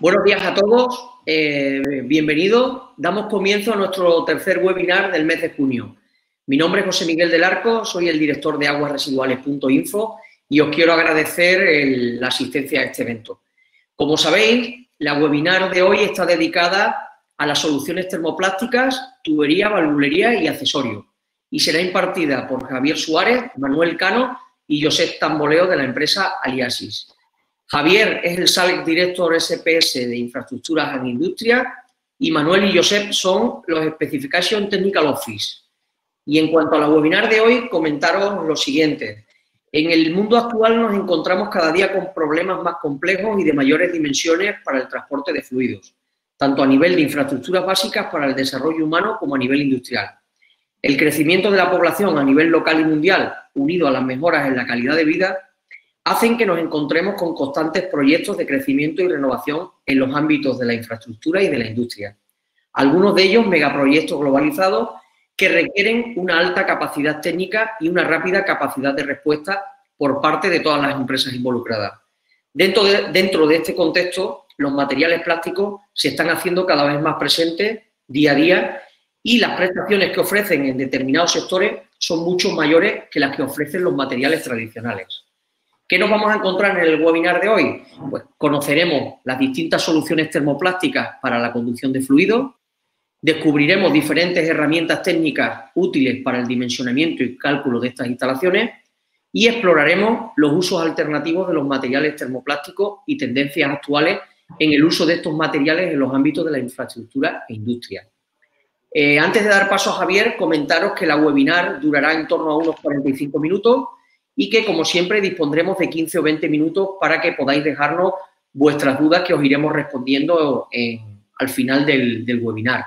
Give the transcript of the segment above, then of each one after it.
Buenos días a todos, bienvenidos. Damos comienzo a nuestro tercer webinar del mes de junio. Mi nombre es José Miguel del Arco, soy el director de aguasresiduales.info y os quiero agradecer la asistencia a este evento. Como sabéis, la webinar de hoy está dedicada a las soluciones termoplásticas, tubería, valvulería y accesorios y será impartida por Javier Suárez, Manuel Cano y Josep Tamboleo de la empresa Aliaxis. Javier es el Sales Director SPS de Infraestructuras en Industria y Manuel y Josep son los Specification Technical Office. Y en cuanto a la webinar de hoy, comentaros lo siguiente. En el mundo actual nos encontramos cada día con problemas más complejos y de mayores dimensiones para el transporte de fluidos, tanto a nivel de infraestructuras básicas para el desarrollo humano como a nivel industrial. El crecimiento de la población a nivel local y mundial, unido a las mejoras en la calidad de vida, hacen que nos encontremos con constantes proyectos de crecimiento y renovación en los ámbitos de la infraestructura y de la industria. Algunos de ellos megaproyectos globalizados que requieren una alta capacidad técnica y una rápida capacidad de respuesta por parte de todas las empresas involucradas. Dentro de este contexto, los materiales plásticos se están haciendo cada vez más presentes día a día y las prestaciones que ofrecen en determinados sectores son mucho mayores que las que ofrecen los materiales tradicionales. ¿Qué nos vamos a encontrar en el webinar de hoy? Pues conoceremos las distintas soluciones termoplásticas para la conducción de fluidos, descubriremos diferentes herramientas técnicas útiles para el dimensionamiento y cálculo de estas instalaciones y exploraremos los usos alternativos de los materiales termoplásticos y tendencias actuales en el uso de estos materiales en los ámbitos de la infraestructura e industria. Antes de dar paso a Javier, comentaros que la webinar durará en torno a unos 45 minutos y que, como siempre, dispondremos de 15 o 20 minutos para que podáis dejarnos vuestras dudas que os iremos respondiendo al final del webinar.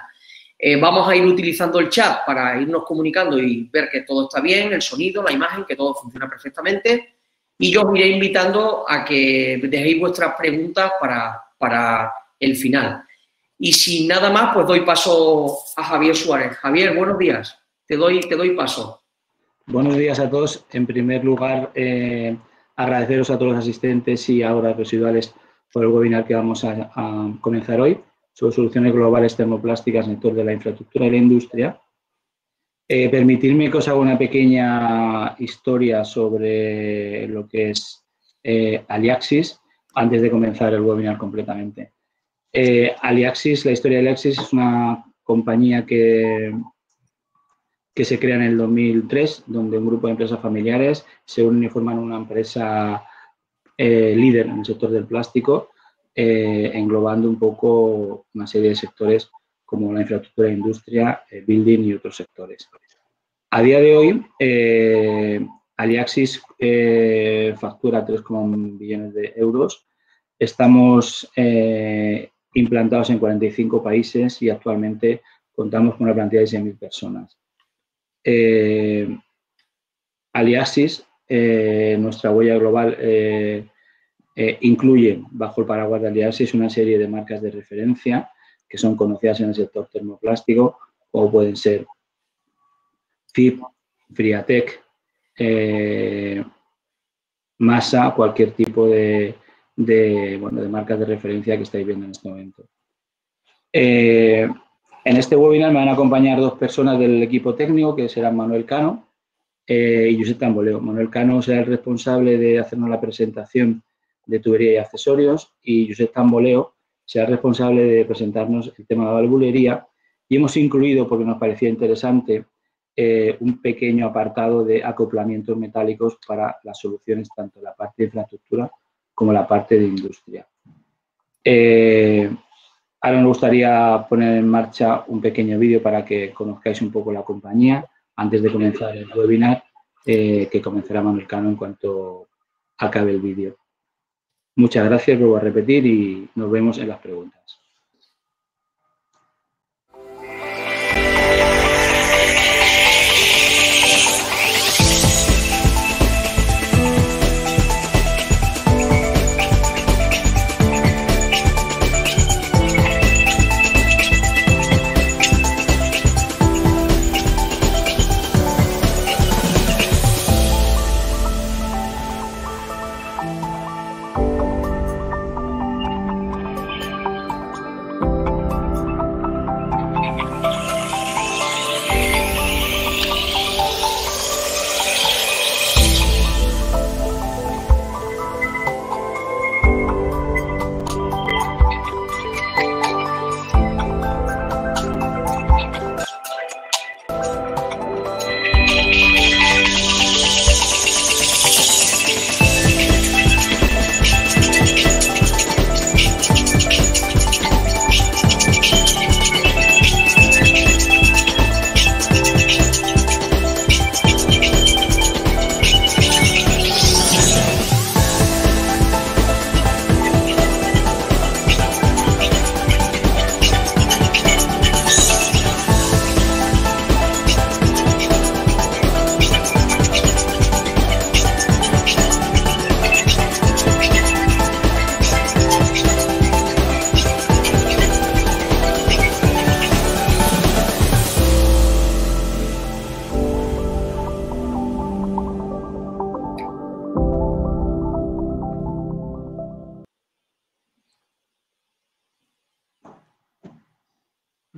Vamos a ir utilizando el chat para irnos comunicando y ver que todo está bien, el sonido, la imagen, que todo funciona perfectamente. Y yo os iré invitando a que dejéis vuestras preguntas para el final. Y sin nada más, pues doy paso a Javier Suárez. Javier, buenos días. Te doy paso. Buenos días a todos. En primer lugar, agradeceros a todos los asistentes y Aguas Residuales por el webinar que vamos a comenzar hoy sobre soluciones globales termoplásticas en el sector de la infraestructura y la industria. Permitidme que os haga una pequeña historia sobre lo que es Aliaxis antes de comenzar el webinar completamente. Aliaxis, la historia de Aliaxis es una compañía que se crea en el 2003, donde un grupo de empresas familiares se unen y forman una empresa líder en el sector del plástico, englobando un poco una serie de sectores como la infraestructura de industria, building y otros sectores. A día de hoy, Aliaxis factura 3,1 billones de euros. Estamos implantados en 45 países y actualmente contamos con una plantilla de 6.000 personas. Aliaxis, nuestra huella global, incluye bajo el paraguas de Aliaxis una serie de marcas de referencia que son conocidas en el sector termoplástico, como pueden ser FIP, Friatec, Masa, cualquier tipo de marcas de referencia que estáis viendo en este momento. En este webinar me van a acompañar dos personas del equipo técnico, que serán Manuel Cano y Josep Tamboleo. Manuel Cano será el responsable de hacernos la presentación de tubería y accesorios y Josep Tamboleo será el responsable de presentarnos el tema de valvulería. Y hemos incluido, porque nos parecía interesante, un pequeño apartado de acoplamientos metálicos para las soluciones, tanto la parte de infraestructura como la parte de industria. Ahora me gustaría poner en marcha un pequeño vídeo para que conozcáis un poco la compañía antes de comenzar el webinar, que comenzará Manuel Cano en cuanto acabe el vídeo. Muchas gracias, vuelvo a repetir y nos vemos en las preguntas.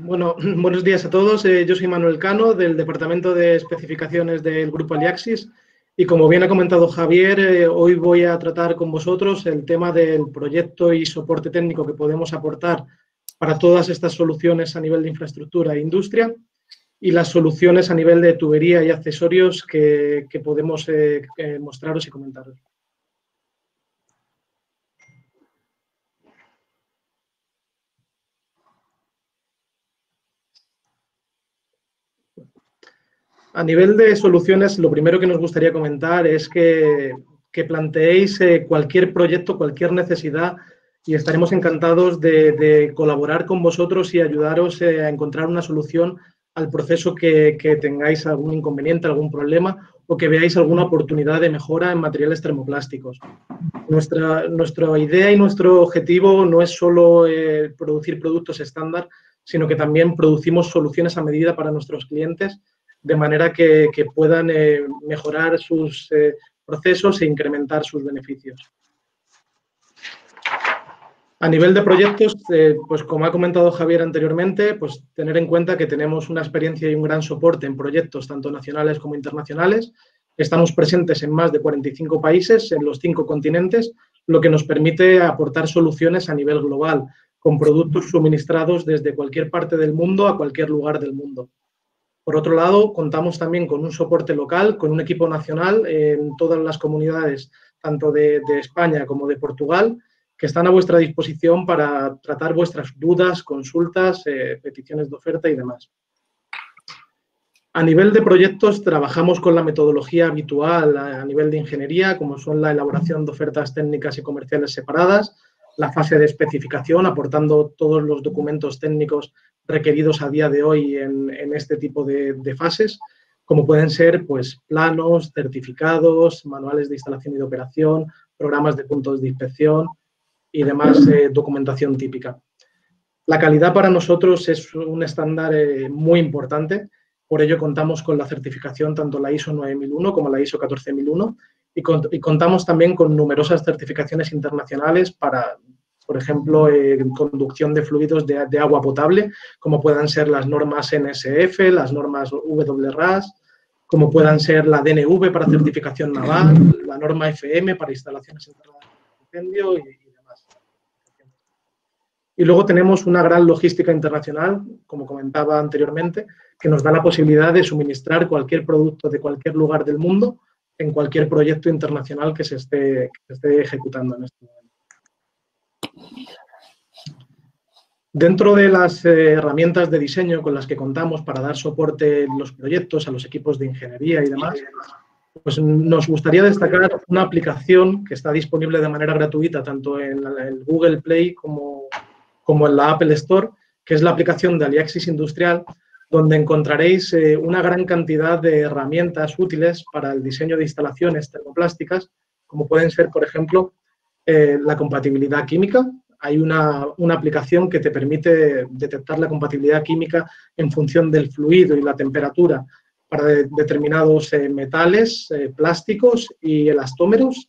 Bueno, buenos días a todos. Yo soy Manuel Cano, del Departamento de Especificaciones del Grupo Aliaxis, y como bien ha comentado Javier, hoy voy a tratar con vosotros el tema del proyecto y soporte técnico que podemos aportar para todas estas soluciones a nivel de infraestructura e industria y las soluciones a nivel de tubería y accesorios que podemos mostraros y comentaros. A nivel de soluciones, lo primero que nos gustaría comentar es que planteéis cualquier proyecto, cualquier necesidad, y estaremos encantados de colaborar con vosotros y ayudaros a encontrar una solución al proceso que tengáis algún inconveniente, algún problema o que veáis alguna oportunidad de mejora en materiales termoplásticos. Nuestra idea y nuestro objetivo no es solo producir productos estándar, sino que también producimos soluciones a medida para nuestros clientes, de manera que puedan mejorar sus procesos e incrementar sus beneficios. A nivel de proyectos, pues como ha comentado Javier anteriormente, pues tener en cuenta que tenemos una experiencia y un gran soporte en proyectos tanto nacionales como internacionales. Estamos presentes en más de 45 países, en los 5 continentes, lo que nos permite aportar soluciones a nivel global, con productos suministrados desde cualquier parte del mundo a cualquier lugar del mundo. Por otro lado, contamos también con un soporte local, con un equipo nacional en todas las comunidades, tanto de España como de Portugal, que están a vuestra disposición para tratar vuestras dudas, consultas, peticiones de oferta y demás. A nivel de proyectos, trabajamos con la metodología habitual a nivel de ingeniería, como son la elaboración de ofertas técnicas y comerciales separadas, la fase de especificación, aportando todos los documentos técnicos requeridos a día de hoy en este tipo de fases, como pueden ser pues, planos, certificados, manuales de instalación y de operación, programas de puntos de inspección y demás documentación típica. La calidad para nosotros es un estándar muy importante, por ello contamos con la certificación tanto la ISO 9001 como la ISO 14001 y contamos también con numerosas certificaciones internacionales para, por ejemplo, conducción de fluidos de agua potable, como puedan ser las normas NSF, las normas WRAS, como puedan ser la DNV para certificación naval, la norma FM para instalaciones enterradas de incendio y demás. Y luego tenemos una gran logística internacional, como comentaba anteriormente, que nos da la posibilidad de suministrar cualquier producto de cualquier lugar del mundo en cualquier proyecto internacional que se esté ejecutando en este momento. Dentro de las herramientas de diseño con las que contamos para dar soporte en los proyectos, a los equipos de ingeniería y demás, pues nos gustaría destacar una aplicación que está disponible de manera gratuita tanto en el Google Play como en la Apple Store, que es la aplicación de Aliaxis Industrial, donde encontraréis una gran cantidad de herramientas útiles para el diseño de instalaciones termoplásticas, como pueden ser, por ejemplo, la compatibilidad química. Hay una aplicación que te permite detectar la compatibilidad química en función del fluido y la temperatura para determinados metales, plásticos y elastómeros.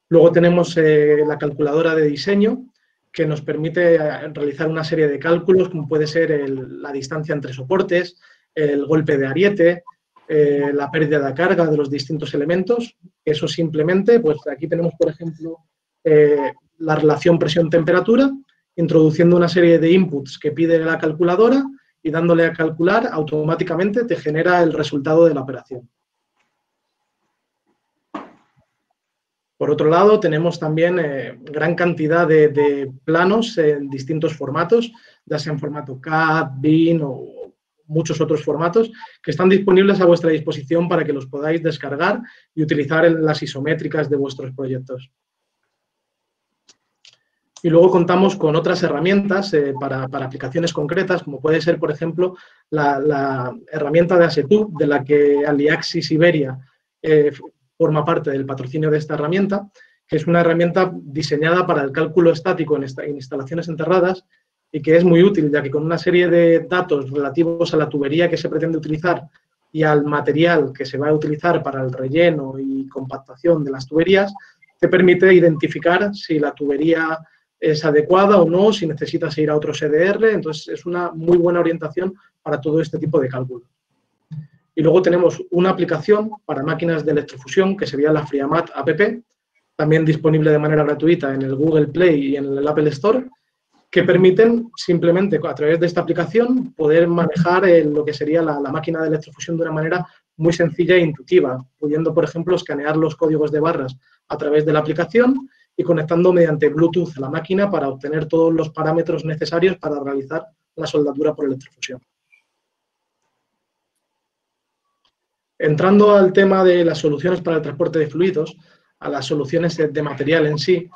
Luego tenemos la calculadora de diseño, que nos permite realizar una serie de cálculos, como puede ser la distancia entre soportes, el golpe de ariete, la pérdida de carga de los distintos elementos. Eso simplemente, pues aquí tenemos, por ejemplo, la relación presión-temperatura, introduciendo una serie de inputs que pide la calculadora y dándole a calcular, automáticamente te genera el resultado de la operación. Por otro lado, tenemos también gran cantidad de planos en distintos formatos, ya sea en formato CAD, BIM o muchos otros formatos, que están disponibles a vuestra disposición para que los podáis descargar y utilizar en las isométricas de vuestros proyectos. Y luego contamos con otras herramientas para aplicaciones concretas, como puede ser, por ejemplo, la herramienta de ASETU, de la que Aliaxis Iberia forma parte del patrocinio de esta herramienta, que es una herramienta diseñada para el cálculo estático en instalaciones enterradas y que es muy útil, ya que con una serie de datos relativos a la tubería que se pretende utilizar y al material que se va a utilizar para el relleno y compactación de las tuberías, te permite identificar si la tubería es adecuada o no, si necesitas ir a otro SDR. Entonces, es una muy buena orientación para todo este tipo de cálculo. Y luego tenemos una aplicación para máquinas de electrofusión, que sería la Friamat app, también disponible de manera gratuita en el Google Play y en el Apple Store, que permiten simplemente a través de esta aplicación poder manejar lo que sería la máquina de electrofusión de una manera muy sencilla e intuitiva, pudiendo, por ejemplo, escanear los códigos de barras a través de la aplicación y conectando mediante Bluetooth a la máquina para obtener todos los parámetros necesarios para realizar la soldadura por electrofusión. Entrando al tema de las soluciones para el transporte de fluidos, a las soluciones de material en sí,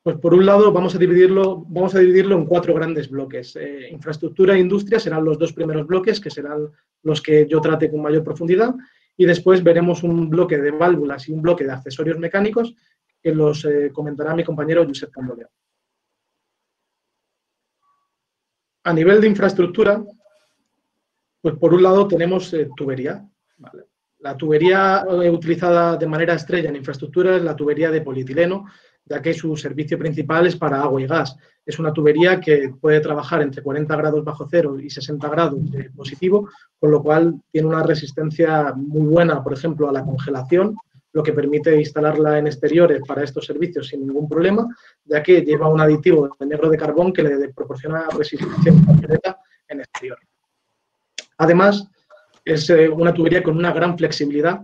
pues por un lado vamos a dividirlo en 4 grandes bloques. Infraestructura e industria serán los 2 primeros bloques, que serán los que yo trate con mayor profundidad, y después veremos un bloque de válvulas y un bloque de accesorios mecánicos que los comentará mi compañero Josep Candoleo. A nivel de infraestructura, pues por un lado tenemos tubería, ¿vale? La tubería utilizada de manera estrella en infraestructura es la tubería de polietileno, ya que su servicio principal es para agua y gas. Es una tubería que puede trabajar entre 40 grados bajo cero y 60 grados de positivo, con lo cual tiene una resistencia muy buena, por ejemplo, a la congelación, lo que permite instalarla en exteriores para estos servicios sin ningún problema, ya que lleva un aditivo de negro de carbón que le proporciona resistencia completa en exterior. Además, es una tubería con una gran flexibilidad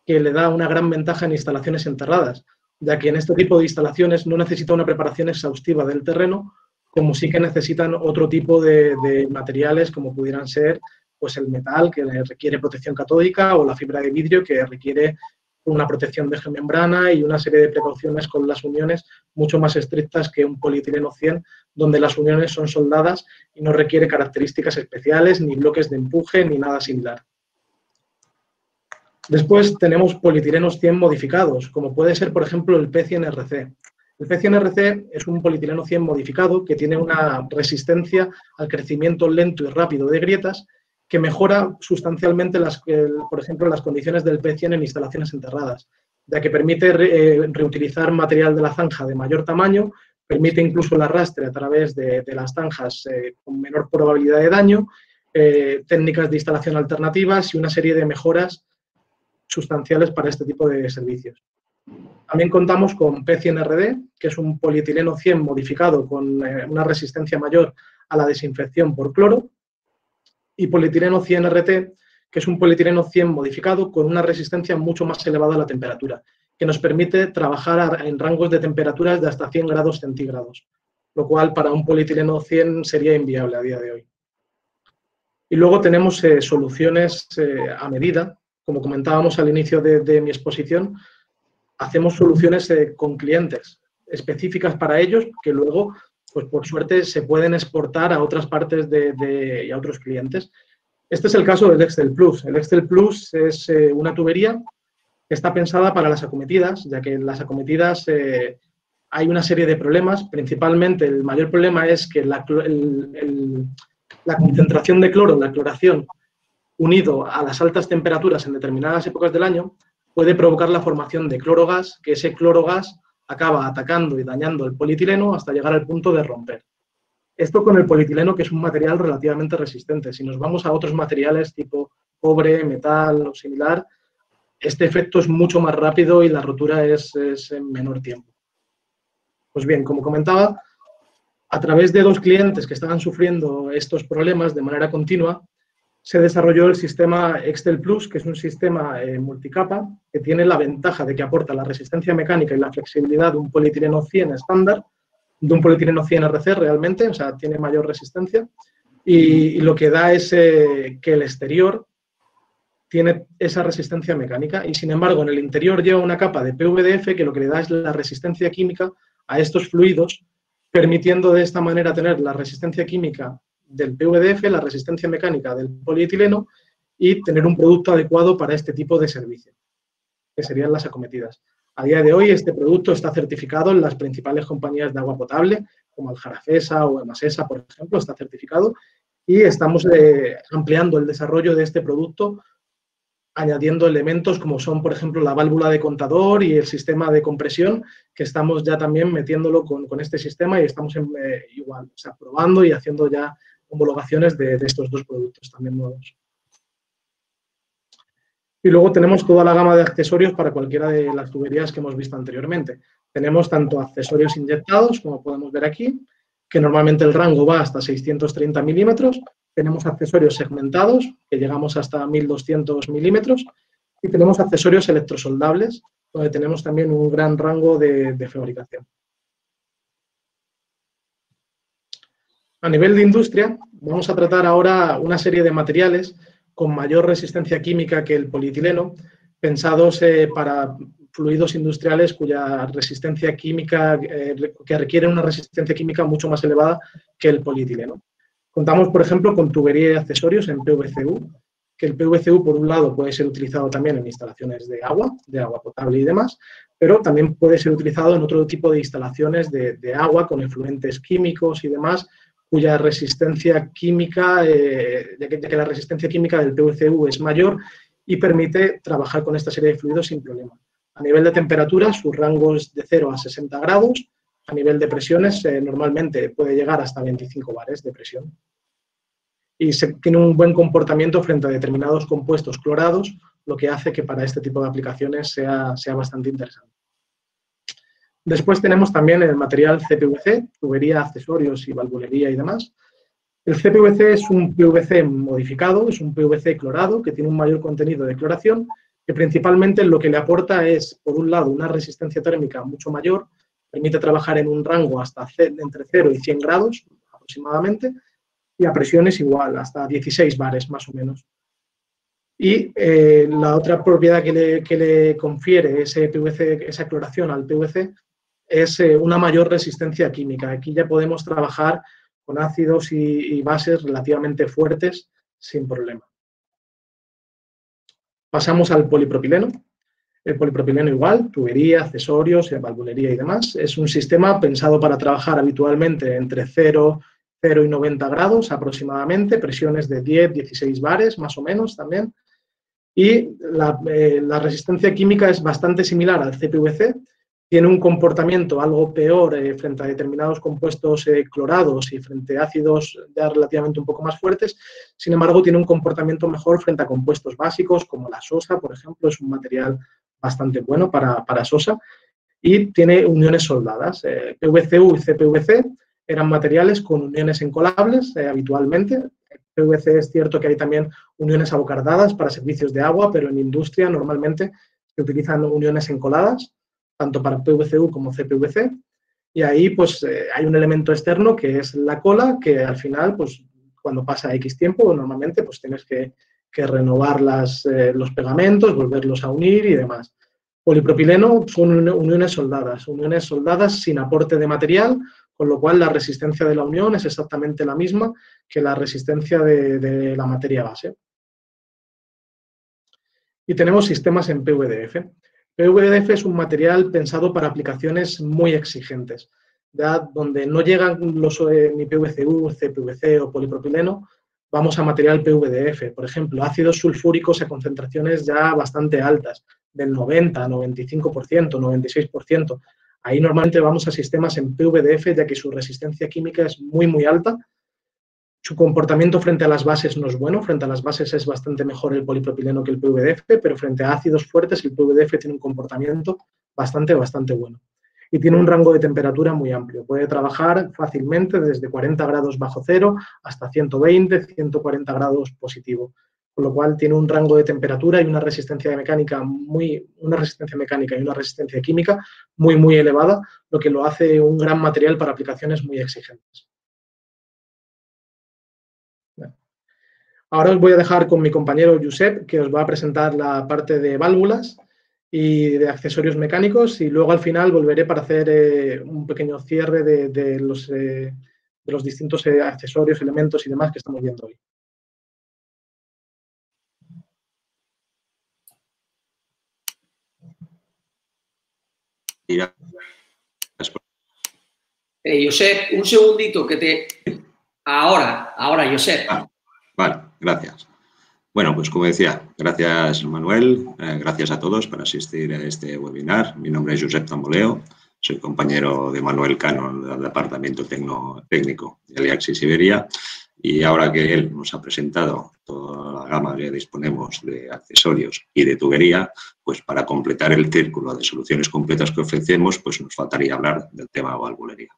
que le da una gran ventaja en instalaciones enterradas, ya que en este tipo de instalaciones no necesita una preparación exhaustiva del terreno, como sí que necesitan otro tipo de materiales, como pudieran ser pues, el metal, que requiere protección catódica, o la fibra de vidrio, que requiere una protección de membrana y una serie de precauciones con las uniones mucho más estrictas que un polietileno 100, donde las uniones son soldadas y no requiere características especiales, ni bloques de empuje, ni nada similar. Después tenemos polietilenos 100 modificados, como puede ser, por ejemplo, el P100RC. El P100RC es un polietileno 100 modificado que tiene una resistencia al crecimiento lento y rápido de grietas que mejora sustancialmente, por ejemplo, las condiciones del P100 en instalaciones enterradas, ya que permite reutilizar material de la zanja de mayor tamaño, permite incluso el arrastre a través de las zanjas con menor probabilidad de daño, técnicas de instalación alternativas y una serie de mejoras sustanciales para este tipo de servicios. También contamos con P100RD, que es un polietileno 100 modificado con una resistencia mayor a la desinfección por cloro, y polietileno 100RT, que es un polietileno 100 modificado con una resistencia mucho más elevada a la temperatura, que nos permite trabajar en rangos de temperaturas de hasta 100 grados centígrados, lo cual para un polietileno 100 sería inviable a día de hoy. Y luego tenemos soluciones a medida. Como comentábamos al inicio de mi exposición, hacemos soluciones con clientes específicas para ellos que luego, pues por suerte, se pueden exportar a otras partes y a otros clientes. Este es el caso del Excel Plus. El Excel Plus es una tubería que está pensada para las acometidas, ya que en las acometidas hay una serie de problemas. Principalmente, el mayor problema es que la concentración de cloro, la cloración, unido a las altas temperaturas en determinadas épocas del año, puede provocar la formación de clorogas, que ese clorogas acaba atacando y dañando el polietileno hasta llegar al punto de romper. Esto con el polietileno, que es un material relativamente resistente. Si nos vamos a otros materiales tipo cobre, metal o similar, este efecto es mucho más rápido y la rotura es en menor tiempo. Pues bien, como comentaba, a través de 2 clientes que estaban sufriendo estos problemas de manera continua, se desarrolló el sistema Excel Plus, que es un sistema multicapa que tiene la ventaja de que aporta la resistencia mecánica y la flexibilidad de un polietileno 100 estándar, de un polietileno 100 RC realmente, o sea, tiene mayor resistencia, y lo que da es que el exterior tiene esa resistencia mecánica y, sin embargo, en el interior lleva una capa de PVDF que lo que le da es la resistencia química a estos fluidos, permitiendo de esta manera tener la resistencia química del PVDF, la resistencia mecánica del polietileno y tener un producto adecuado para este tipo de servicio, que serían las acometidas. A día de hoy este producto está certificado en las principales compañías de agua potable, como Aljarafesa o Emasesa, por ejemplo, está certificado y estamos ampliando el desarrollo de este producto añadiendo elementos como son, por ejemplo, la válvula de contador y el sistema de compresión, que estamos ya también metiéndolo con este sistema y estamos igual, o sea, probando y haciendo ya homologaciones de estos dos productos también nuevos. Y luego tenemos toda la gama de accesorios para cualquiera de las tuberías que hemos visto anteriormente. Tenemos tanto accesorios inyectados, como podemos ver aquí, que normalmente el rango va hasta 630 milímetros. Tenemos accesorios segmentados, que llegamos hasta 1200 milímetros. Y tenemos accesorios electrosoldables, donde tenemos también un gran rango de fabricación. A nivel de industria, vamos a tratar ahora una serie de materiales con mayor resistencia química que el polietileno, pensados para fluidos industriales cuya resistencia química, que requieren una resistencia química mucho más elevada que el polietileno. Contamos, por ejemplo, con tubería y accesorios en PVCU, que el PVCU, por un lado, puede ser utilizado también en instalaciones de agua potable y demás, pero también puede ser utilizado en otro tipo de instalaciones de agua con efluentes químicos y demás, cuya resistencia química, ya que la resistencia química del PVCU es mayor y permite trabajar con esta serie de fluidos sin problema. A nivel de temperatura, su rango es de 0 a 60 grados. A nivel de presiones, normalmente puede llegar hasta 25 bares de presión. Y tiene un buen comportamiento frente a determinados compuestos clorados, lo que hace que para este tipo de aplicaciones sea bastante interesante. Después tenemos también el material CPVC, tubería, accesorios y valvulería y demás. El CPVC es un PVC modificado, es un PVC clorado que tiene un mayor contenido de cloración, que principalmente lo que le aporta es, por un lado, una resistencia térmica mucho mayor, permite trabajar en un rango hasta entre 0 y 100 grados aproximadamente, y a presiones igual, hasta 16 bares más o menos. Y la otra propiedad que le confiere ese PVC, esa cloración al PVC es una mayor resistencia química. Aquí ya podemos trabajar con ácidos y bases relativamente fuertes sin problema. Pasamos al polipropileno. El polipropileno igual, tubería, accesorios, valvulería y demás. Es un sistema pensado para trabajar habitualmente entre 0 y 90 grados aproximadamente, presiones de 10, 16 bares más o menos también. Y la resistencia química es bastante similar al CPVC, tiene un comportamiento algo peor frente a determinados compuestos clorados y frente a ácidos ya relativamente un poco más fuertes. Sin embargo, tiene un comportamiento mejor frente a compuestos básicos como la sosa, por ejemplo, es un material bastante bueno para sosa y tiene uniones soldadas. PVCU y CPVC eran materiales con uniones encolables habitualmente. PVC es cierto que hay también uniones abocardadas para servicios de agua, pero en industria normalmente se utilizan uniones encoladas, tanto para PVCU como CPVC, y ahí pues hay un elemento externo que es la cola, que al final, pues cuando pasa X tiempo, normalmente pues tienes que renovar los pegamentos, volverlos a unir y demás. Polipropileno son uniones soldadas sin aporte de material, con lo cual la resistencia de la unión es exactamente la misma que la resistencia de la materia base. Y tenemos sistemas en PVDF. PVDF es un material pensado para aplicaciones muy exigentes, ya donde no llegan ni PVCU, CPVC o polipropileno, vamos a material PVDF. Por ejemplo, ácidos sulfúricos a concentraciones ya bastante altas, del 90, 95%, 96%. Ahí normalmente vamos a sistemas en PVDF, ya que su resistencia química es muy, muy alta. Su comportamiento frente a las bases no es bueno, frente a las bases es bastante mejor el polipropileno que el PVDF, pero frente a ácidos fuertes el PVDF tiene un comportamiento bastante bueno. Y tiene un rango de temperatura muy amplio. Puede trabajar fácilmente desde 40 grados bajo cero hasta 120, 140 grados positivo. Con lo cual tiene un rango de temperatura y una resistencia mecánica y una resistencia química muy, muy elevada, lo que lo hace un gran material para aplicaciones muy exigentes. Ahora os voy a dejar con mi compañero Josep, que os va a presentar la parte de válvulas y de accesorios mecánicos, y luego al final volveré para hacer un pequeño cierre de los distintos accesorios, elementos y demás que estamos viendo hoy. Josep, un segundito que te... Ahora, Josep. Vale, gracias. Bueno, pues como decía, gracias Manuel, gracias a todos por asistir a este webinar. Mi nombre es Josep Tamboleo, soy compañero de Manuel Cano del Departamento Técnico de Aliaxis Iberia y ahora que él nos ha presentado toda la gama que disponemos de accesorios y de tubería, pues para completar el círculo de soluciones completas que ofrecemos, pues nos faltaría hablar del tema de valvulería.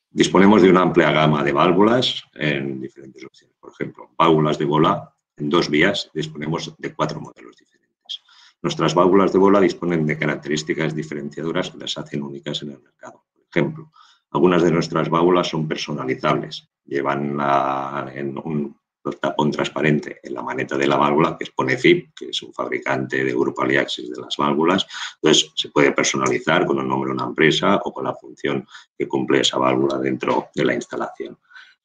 Disponemos de una amplia gama de válvulas en diferentes opciones. Por ejemplo, válvulas de bola en 2 vías, disponemos de 4 modelos diferentes. Nuestras válvulas de bola disponen de características diferenciadoras que las hacen únicas en el mercado. Por ejemplo, algunas de nuestras válvulas son personalizables. Llevan en un tapón transparente en la maneta de la válvula, que pone FIP, que es un fabricante de Grupo Aliaxis de las válvulas. Entonces, se puede personalizar con el nombre de una empresa o con la función que cumple esa válvula dentro de la instalación.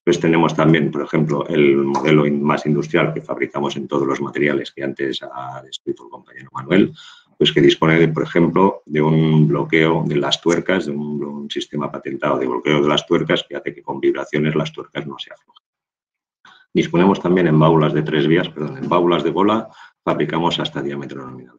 Pues tenemos también, por ejemplo, el modelo más industrial que fabricamos en todos los materiales que antes ha descrito el compañero Manuel, pues que dispone, por ejemplo, de un bloqueo de las tuercas, de un sistema patentado de bloqueo de las tuercas que hace que con vibraciones las tuercas no se aflojen. Disponemos también en válvulas de 3 vías, en válvulas de bola fabricamos hasta diámetro nominal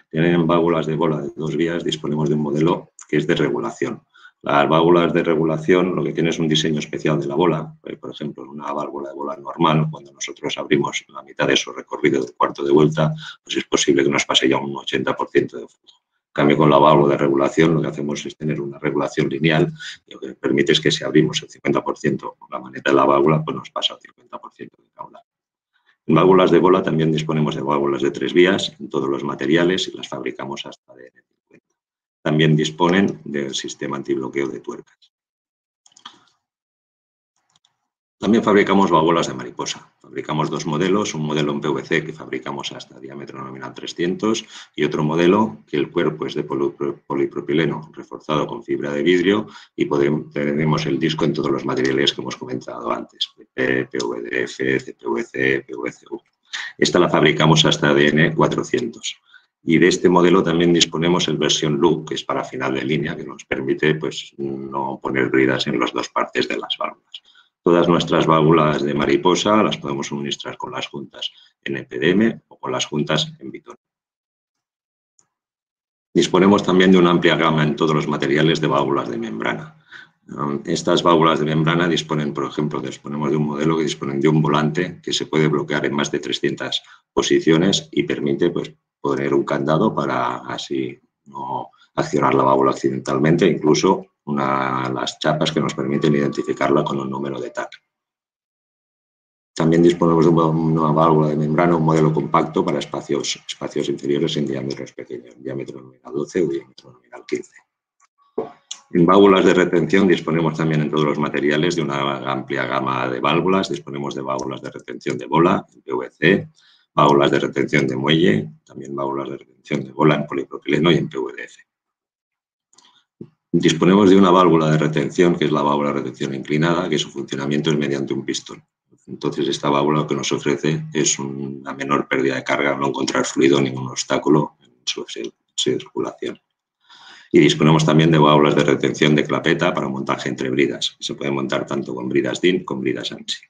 100. En válvulas de bola de 2 vías disponemos de un modelo que es de regulación. Las válvulas de regulación lo que tiene es un diseño especial de la bola. Por ejemplo, en una válvula de bola normal, cuando nosotros abrimos la mitad de su recorrido del cuarto de vuelta, pues es posible que nos pase ya un 80% de flujo. En cambio, con la válvula de regulación lo que hacemos es tener una regulación lineal y lo que permite es que si abrimos el 50% con la maneta de la válvula, pues nos pasa el 50% de caudal. En válvulas de bola también disponemos de válvulas de 3 vías en todos los materiales y las fabricamos hasta DN50. También disponen del sistema antibloqueo de tuercas. También fabricamos válvulas de mariposa. Fabricamos 2 modelos, un modelo en PVC que fabricamos hasta diámetro nominal 300 y otro modelo que el cuerpo es de polipropileno reforzado con fibra de vidrio y tenemos el disco en todos los materiales que hemos comentado antes, PP, PVDF, CPVC, PVCU. Esta la fabricamos hasta DN 400. Y de este modelo también disponemos el versión loop, que es para final de línea, que nos permite pues, no poner bridas en las 2 partes de las válvulas. Todas nuestras válvulas de mariposa las podemos suministrar con las juntas en EPDM o con las juntas en Bitone. Disponemos también de una amplia gama en todos los materiales de válvulas de membrana. Estas válvulas de membrana disponen, por ejemplo, disponemos de un modelo que dispone de un volante que se puede bloquear en más de 300 posiciones y permite pues, poner un candado para así no accionar la válvula accidentalmente, incluso las chapas que nos permiten identificarla con un número de TAC. También disponemos de una válvula de membrana, un modelo compacto para espacios inferiores en diámetros pequeños, diámetro nominal 12 o diámetro nominal 15. En válvulas de retención disponemos también en todos los materiales de una amplia gama de válvulas. Disponemos de válvulas de retención de bola, en PVC, válvulas de retención de muelle, también válvulas de retención de bola en polipropileno y en PVDF. Disponemos de una válvula de retención, que es la válvula de retención inclinada, que su funcionamiento es mediante un pistón. Entonces, esta válvula lo que nos ofrece es una menor pérdida de carga, no encontrar fluido, ningún obstáculo en su circulación. Y disponemos también de válvulas de retención de clapeta para montaje entre bridas. Se puede montar tanto con bridas DIN como con bridas ANSI.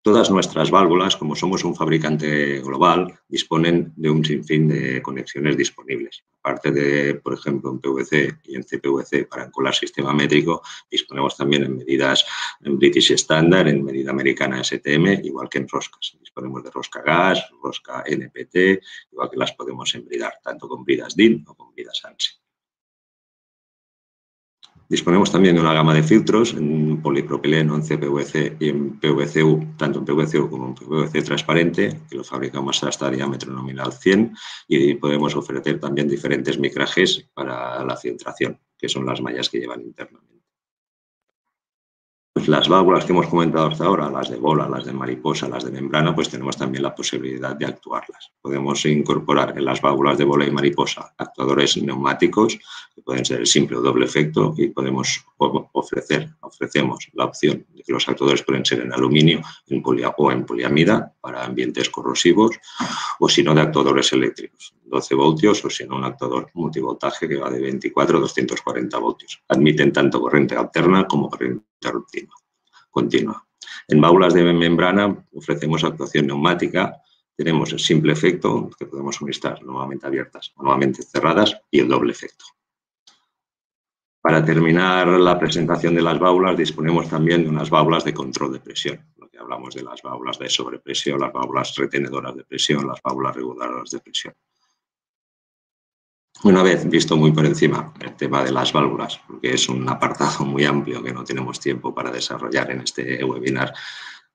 Todas nuestras válvulas, como somos un fabricante global, disponen de un sinfín de conexiones disponibles. Aparte de, por ejemplo, en PVC y en CPVC para encolar sistema métrico, disponemos también en medidas en British Standard, en medida americana STM, igual que en roscas. Disponemos de rosca gas, rosca NPT, igual que las podemos embridar, tanto con bridas DIN o con bridas ANSI. Disponemos también de una gama de filtros en polipropileno, en CPVC y en PVCU, tanto en PVCU como en PVC transparente, que los fabricamos hasta diámetro nominal 100 y podemos ofrecer también diferentes micrajes para la filtración, que son las mallas que llevan internamente. Pues las válvulas que hemos comentado hasta ahora, las de bola, las de mariposa, las de membrana, pues tenemos también la posibilidad de actuarlas. Podemos incorporar en las válvulas de bola y mariposa actuadores neumáticos, que pueden ser el simple o doble efecto, y ofrecemos la opción de que los actuadores pueden ser en aluminio o en poliamida para ambientes corrosivos, o si no de actuadores eléctricos, 12 voltios o si no un actuador multivoltaje que va de 24 a 240 voltios. Admiten tanto corriente alterna como corriente continua. En válvulas de membrana ofrecemos actuación neumática Tenemos el simple efecto, que podemos suministrar normalmente abiertas, normalmente cerradas, y el doble efecto. Para terminar la presentación de las válvulas, disponemos también de unas válvulas de control de presión. Lo que hablamos de las válvulas de sobrepresión, las válvulas retenedoras de presión, las válvulas reguladoras de presión. Una vez visto muy por encima el tema de las válvulas, porque es un apartado muy amplio que no tenemos tiempo para desarrollar en este webinar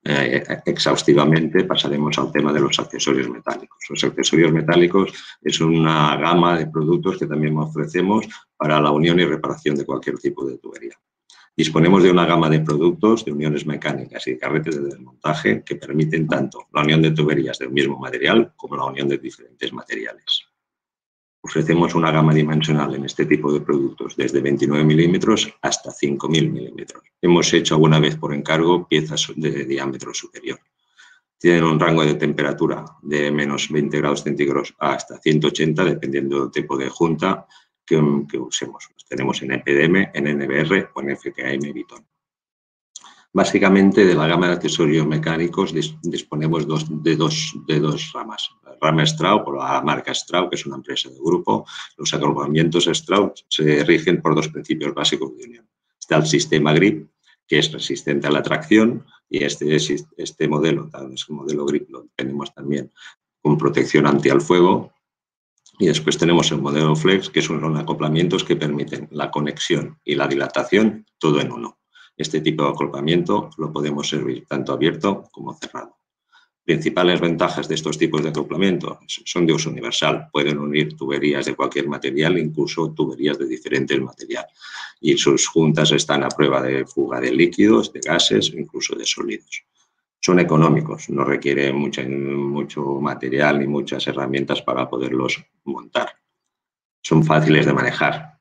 exhaustivamente, pasaremos al tema de los accesorios metálicos. Los accesorios metálicos es una gama de productos que también ofrecemos para la unión y reparación de cualquier tipo de tubería. Disponemos de una gama de productos, de uniones mecánicas y de carretes de desmontaje que permiten tanto la unión de tuberías del mismo material como la unión de diferentes materiales. Ofrecemos una gama dimensional en este tipo de productos desde 29 milímetros hasta 5.000 milímetros. Hemos hecho alguna vez por encargo piezas de diámetro superior. Tienen un rango de temperatura de menos 20 grados centígrados hasta 180, dependiendo del tipo de junta que usemos. Los tenemos en EPDM, en NBR o en FKM Viton. Básicamente, de la gama de accesorios mecánicos disponemos de dos ramas. La rama Strauch, o la marca Strauch, que es una empresa de grupo. Los agrupamientos Strauch se rigen por dos principios básicos de unión. Está el sistema GRIP, que es resistente a la tracción, y este modelo, tal vez el modelo GRIP, lo tenemos también con protección anti al fuego. Y después tenemos el modelo Flex, que son acoplamientos que permiten la conexión y la dilatación todo en uno. Este tipo de acoplamiento lo podemos servir tanto abierto como cerrado. Principales ventajas de estos tipos de acoplamiento son de uso universal. Pueden unir tuberías de cualquier material, incluso tuberías de diferentes material. Y sus juntas están a prueba de fuga de líquidos, de gases, incluso de sólidos. Son económicos, no requieren mucho material ni muchas herramientas para poderlos montar. Son fáciles de manejar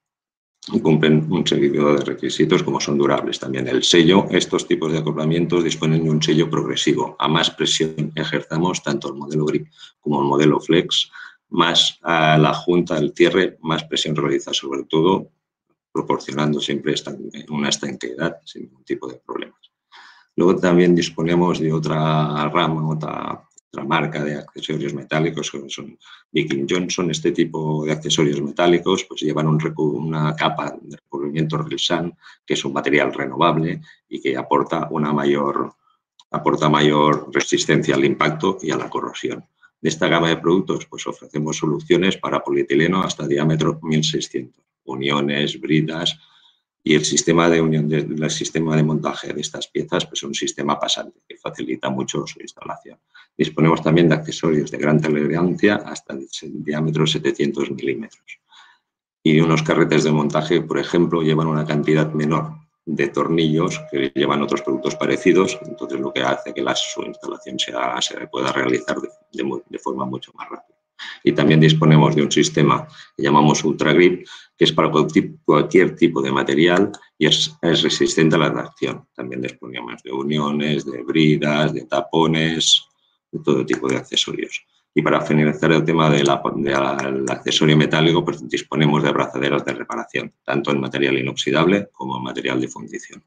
y cumplen un seguido de requisitos como son durables. También el sello, estos tipos de acoplamientos disponen de un sello progresivo. A más presión ejerzamos, tanto el modelo GRIP como el modelo Flex, más a la junta del cierre, más presión realiza, sobre todo proporcionando siempre una estanqueidad sin ningún tipo de problemas. Luego también disponemos de otra rama, otra marca de accesorios metálicos, que son Viking Johnson. Este tipo de accesorios metálicos pues llevan una capa de recubrimiento Rilsan, que es un material renovable y que aporta mayor resistencia al impacto y a la corrosión. De esta gama de productos pues ofrecemos soluciones para polietileno hasta diámetro 1600, uniones, bridas. Y el sistema de montaje de estas piezas pues, es un sistema pasante que facilita mucho su instalación. Disponemos también de accesorios de gran tolerancia hasta el diámetro 700 milímetros. Y unos carretes de montaje, por ejemplo, llevan una cantidad menor de tornillos que llevan otros productos parecidos, entonces lo que hace que su instalación se pueda realizar de forma mucho más rápida. Y también disponemos de un sistema que llamamos Ultra Grip, que es para cualquier tipo de material y es resistente a la tracción. También disponemos de uniones, de bridas, de tapones, de todo tipo de accesorios. Y para finalizar el tema del accesorio metálico, pues disponemos de abrazaderas de reparación, tanto en material inoxidable como en material de fundición.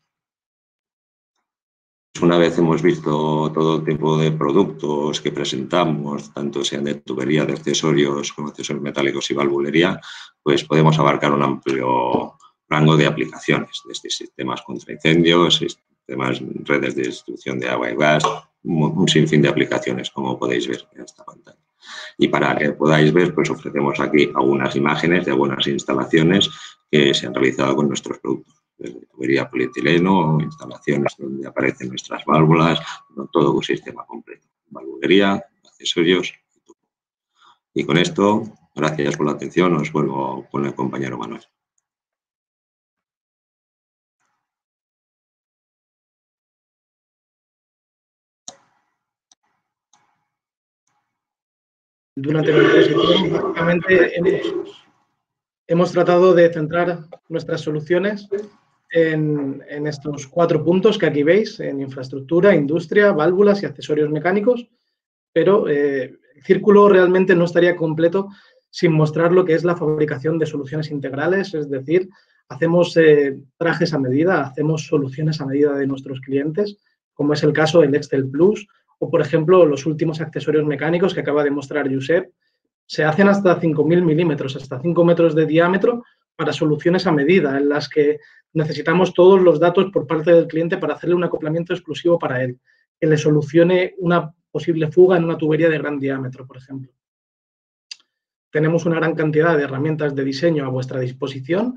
Una vez hemos visto todo tipo de productos que presentamos, tanto sean de tubería, de accesorios como accesorios metálicos y valvulería, pues podemos abarcar un amplio rango de aplicaciones, desde sistemas contra incendios, sistemas, redes de distribución de agua y gas, un sinfín de aplicaciones, como podéis ver en esta pantalla. Y para que podáis ver, pues ofrecemos aquí algunas imágenes de algunas instalaciones que se han realizado con nuestros productos. Desde tubería polietileno, instalaciones donde aparecen nuestras válvulas, todo un sistema completo. Valvulería, accesorios. Y con esto, gracias por la atención, os vuelvo con el compañero Manuel. Durante la exposición, básicamente, hemos tratado de centrar nuestras soluciones en estos 4 puntos que aquí veis, en infraestructura, industria, válvulas y accesorios mecánicos, pero el círculo realmente no estaría completo sin mostrar lo que es la fabricación de soluciones integrales, es decir, hacemos trajes a medida, hacemos soluciones a medida de nuestros clientes, como es el caso del Excel Plus o, por ejemplo, los últimos accesorios mecánicos que acaba de mostrar Josep, se hacen hasta 5.000 milímetros, hasta 5 metros de diámetro para soluciones a medida, en las que necesitamos todos los datos por parte del cliente para hacerle un acoplamiento exclusivo para él, que le solucione una posible fuga en una tubería de gran diámetro, por ejemplo. Tenemos una gran cantidad de herramientas de diseño a vuestra disposición,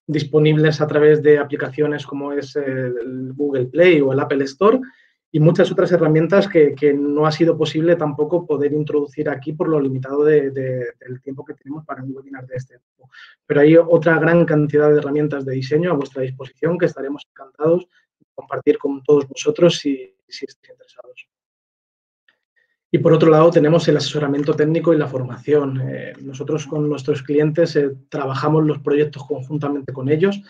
disponibles a través de aplicaciones como es el Google Play o el Apple Store, y muchas otras herramientas que no ha sido posible tampoco poder introducir aquí por lo limitado del tiempo que tenemos para un webinar de este tipo. Pero hay otra gran cantidad de herramientas de diseño a vuestra disposición que estaremos encantados de compartir con todos vosotros si estáis interesados. Y por otro lado tenemos el asesoramiento técnico y la formación. Nosotros con nuestros clientes trabajamos los proyectos conjuntamente con ellos,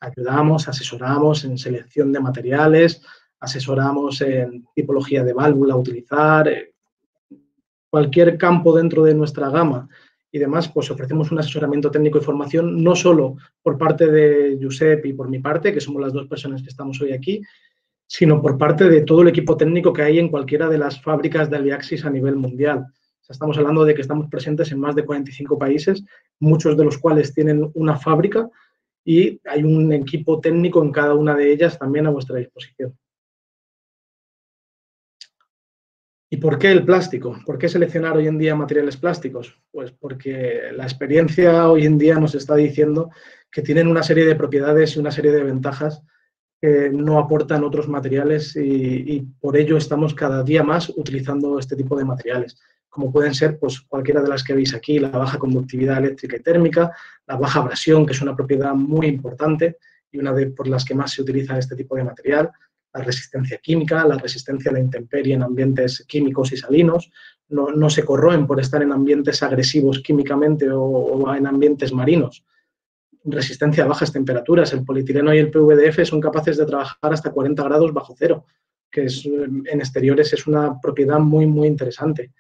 ayudamos, asesoramos en selección de materiales, asesoramos en tipología de válvula a utilizar, cualquier campo dentro de nuestra gama y demás, pues ofrecemos un asesoramiento técnico y formación no solo por parte de Josep y por mi parte, que somos las dos personas que estamos hoy aquí, sino por parte de todo el equipo técnico que hay en cualquiera de las fábricas de Aliaxis a nivel mundial. O sea, estamos hablando de que estamos presentes en más de 45 países, muchos de los cuales tienen una fábrica y hay un equipo técnico en cada una de ellas también a vuestra disposición. ¿Y por qué el plástico? ¿Por qué seleccionar hoy en día materiales plásticos? Pues porque la experiencia hoy en día nos está diciendo que tienen una serie de propiedades y una serie de ventajas que no aportan otros materiales y por ello estamos cada día más utilizando este tipo de materiales, como pueden ser pues, cualquiera de las que veis aquí, la baja conductividad eléctrica y térmica, la baja abrasión, que es una propiedad muy importante y una de por las que más se utiliza este tipo de material, la resistencia química, la resistencia a la intemperie en ambientes químicos y salinos, no se corroen por estar en ambientes agresivos químicamente o en ambientes marinos. Resistencia a bajas temperaturas. El polietileno y el PVDF son capaces de trabajar hasta 40 grados bajo cero, que en exteriores es una propiedad muy, muy interesante.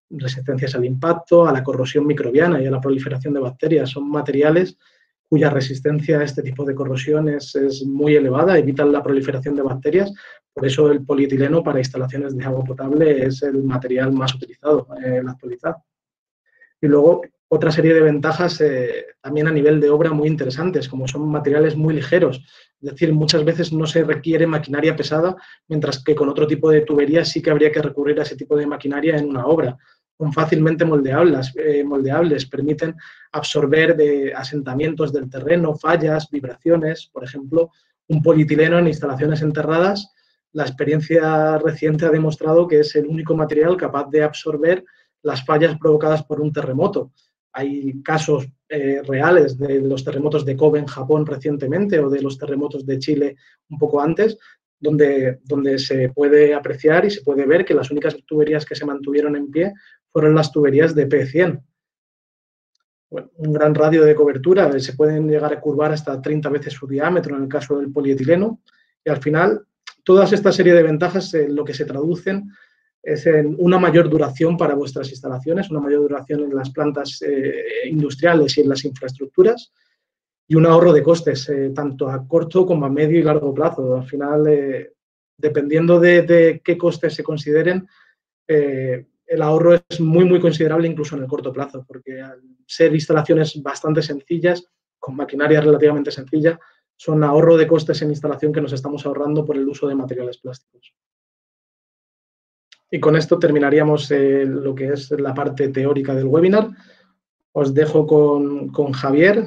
Resistencias al impacto, a la corrosión microbiana y a la proliferación de bacterias. Son materiales cuya resistencia a este tipo de corrosión es muy elevada, evitan la proliferación de bacterias. Por eso el polietileno para instalaciones de agua potable es el material más utilizado en la actualidad. Y luego otra serie de ventajas también a nivel de obra muy interesantes, como son materiales muy ligeros. Es decir, muchas veces no se requiere maquinaria pesada, mientras que con otro tipo de tuberías sí que habría que recurrir a ese tipo de maquinaria en una obra. Son fácilmente moldeables, permiten absorber de asentamientos del terreno, fallas, vibraciones. Por ejemplo, un polietileno en instalaciones enterradas, la experiencia reciente ha demostrado que es el único material capaz de absorber las fallas provocadas por un terremoto. Hay casos reales de los terremotos de Kobe en Japón recientemente o de los terremotos de Chile un poco antes, donde se puede apreciar y se puede ver que las únicas tuberías que se mantuvieron en pie fueron las tuberías de P100. Bueno, un gran radio de cobertura, se pueden llegar a curvar hasta 30 veces su diámetro en el caso del polietileno, y al final toda esta serie de ventajas lo que se traducen es en una mayor duración para vuestras instalaciones, una mayor duración en las plantas industriales y en las infraestructuras y un ahorro de costes, tanto a corto como a medio y largo plazo. Al final, dependiendo de qué costes se consideren, el ahorro es muy, muy considerable incluso en el corto plazo, porque al ser instalaciones bastante sencillas, con maquinaria relativamente sencilla, son ahorro de costes en instalación que nos estamos ahorrando por el uso de materiales plásticos. Y con esto terminaríamos lo que es la parte teórica del webinar. Os dejo con Javier,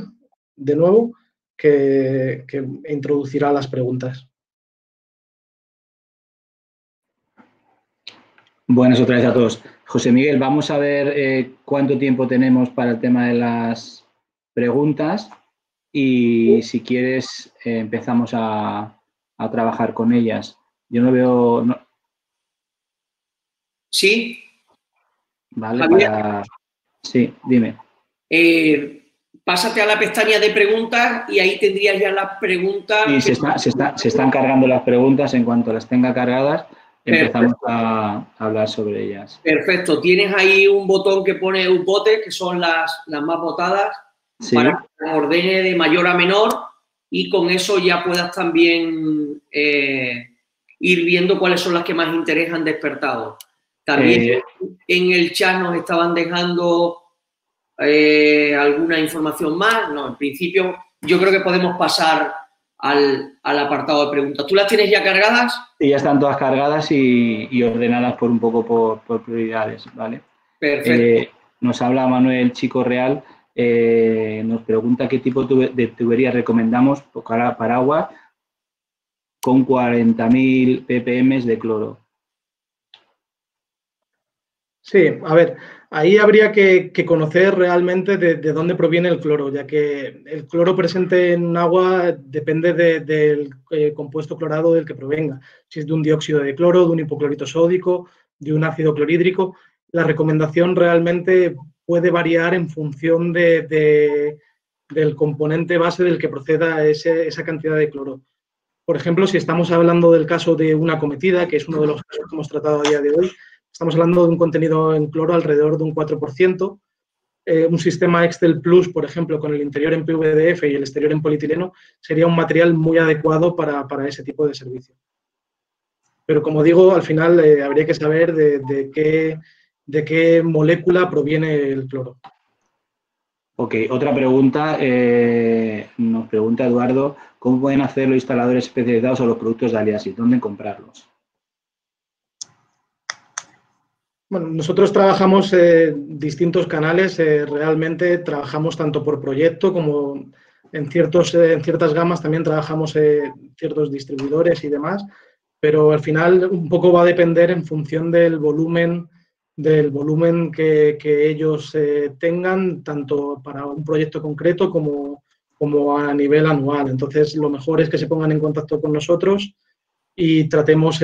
de nuevo, que introducirá las preguntas. Buenas otra vez a todos. José Miguel, vamos a ver cuánto tiempo tenemos para el tema de las preguntas y si quieres empezamos a trabajar con ellas. Yo no veo... No... Sí. Vale, para... Sí, dime. Pásate a la pestaña de preguntas y ahí tendrías ya las preguntas. Sí, se están cargando las preguntas. En cuanto las tenga cargadas, empezamos a hablar sobre ellas. Perfecto. Tienes ahí un botón que pone Upvote, que son las más votadas, sí, para que ordene de mayor a menor y con eso ya puedas también ir viendo cuáles son las que más interés han despertado. También en el chat nos estaban dejando alguna información más. No, en principio yo creo que podemos pasar al apartado de preguntas. ¿Tú las tienes ya cargadas? Sí, ya están todas cargadas y ordenadas por un poco por prioridades, ¿vale? Perfecto. Nos habla Manuel Chico Real, nos pregunta qué tipo de tubería recomendamos para agua con 40.000 ppm de cloro. Sí, a ver, ahí habría que conocer realmente de dónde proviene el cloro, ya que el cloro presente en agua depende del compuesto clorado del que provenga. Si es de un dióxido de cloro, de un hipoclorito sódico, de un ácido clorhídrico, la recomendación realmente puede variar en función del componente base del que proceda esa cantidad de cloro. Por ejemplo, si estamos hablando del caso de una acometida, que es uno de los casos que hemos tratado a día de hoy, estamos hablando de un contenido en cloro alrededor de un 4%. Un sistema Excel Plus, por ejemplo, con el interior en PVDF y el exterior en polietileno, sería un material muy adecuado para ese tipo de servicio. Pero, como digo, al final habría que saber de qué molécula proviene el cloro. Ok, otra pregunta. Nos pregunta Eduardo, ¿cómo pueden hacer los instaladores especializados o los productos de Aliaxis? ¿Dónde comprarlos? Bueno, nosotros trabajamos distintos canales, realmente trabajamos tanto por proyecto como en ciertas gamas también trabajamos ciertos distribuidores y demás, pero al final un poco va a depender en función del volumen que ellos tengan, tanto para un proyecto concreto como a nivel anual. Entonces, lo mejor es que se pongan en contacto con nosotros y tratemos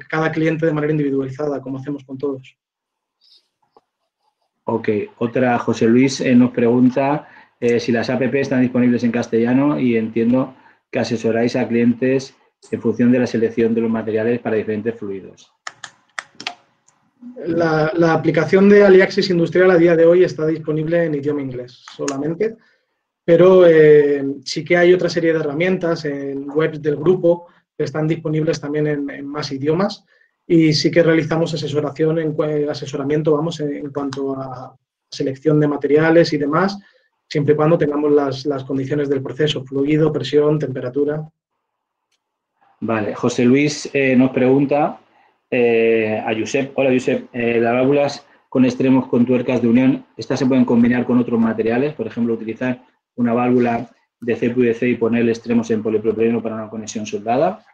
cada cliente de manera individualizada, como hacemos con todos. Ok, otra, José Luis nos pregunta si las APP están disponibles en castellano y entiendo que asesoráis a clientes en función de la selección de los materiales para diferentes fluidos. La aplicación de Aliaxis Industrial a día de hoy está disponible en idioma inglés solamente, pero sí que hay otra serie de herramientas en webs del grupo que están disponibles también en más idiomas. Y sí que realizamos asesoramiento en cuanto a selección de materiales y demás, siempre y cuando tengamos las condiciones del proceso, fluido, presión, temperatura. Vale, José Luis nos pregunta a Josep. Hola, Josep. Las válvulas con extremos con tuercas de unión, ¿estas se pueden combinar con otros materiales? Por ejemplo, utilizar una válvula de CPVC y ponerle extremos en polipropileno para una conexión soldada.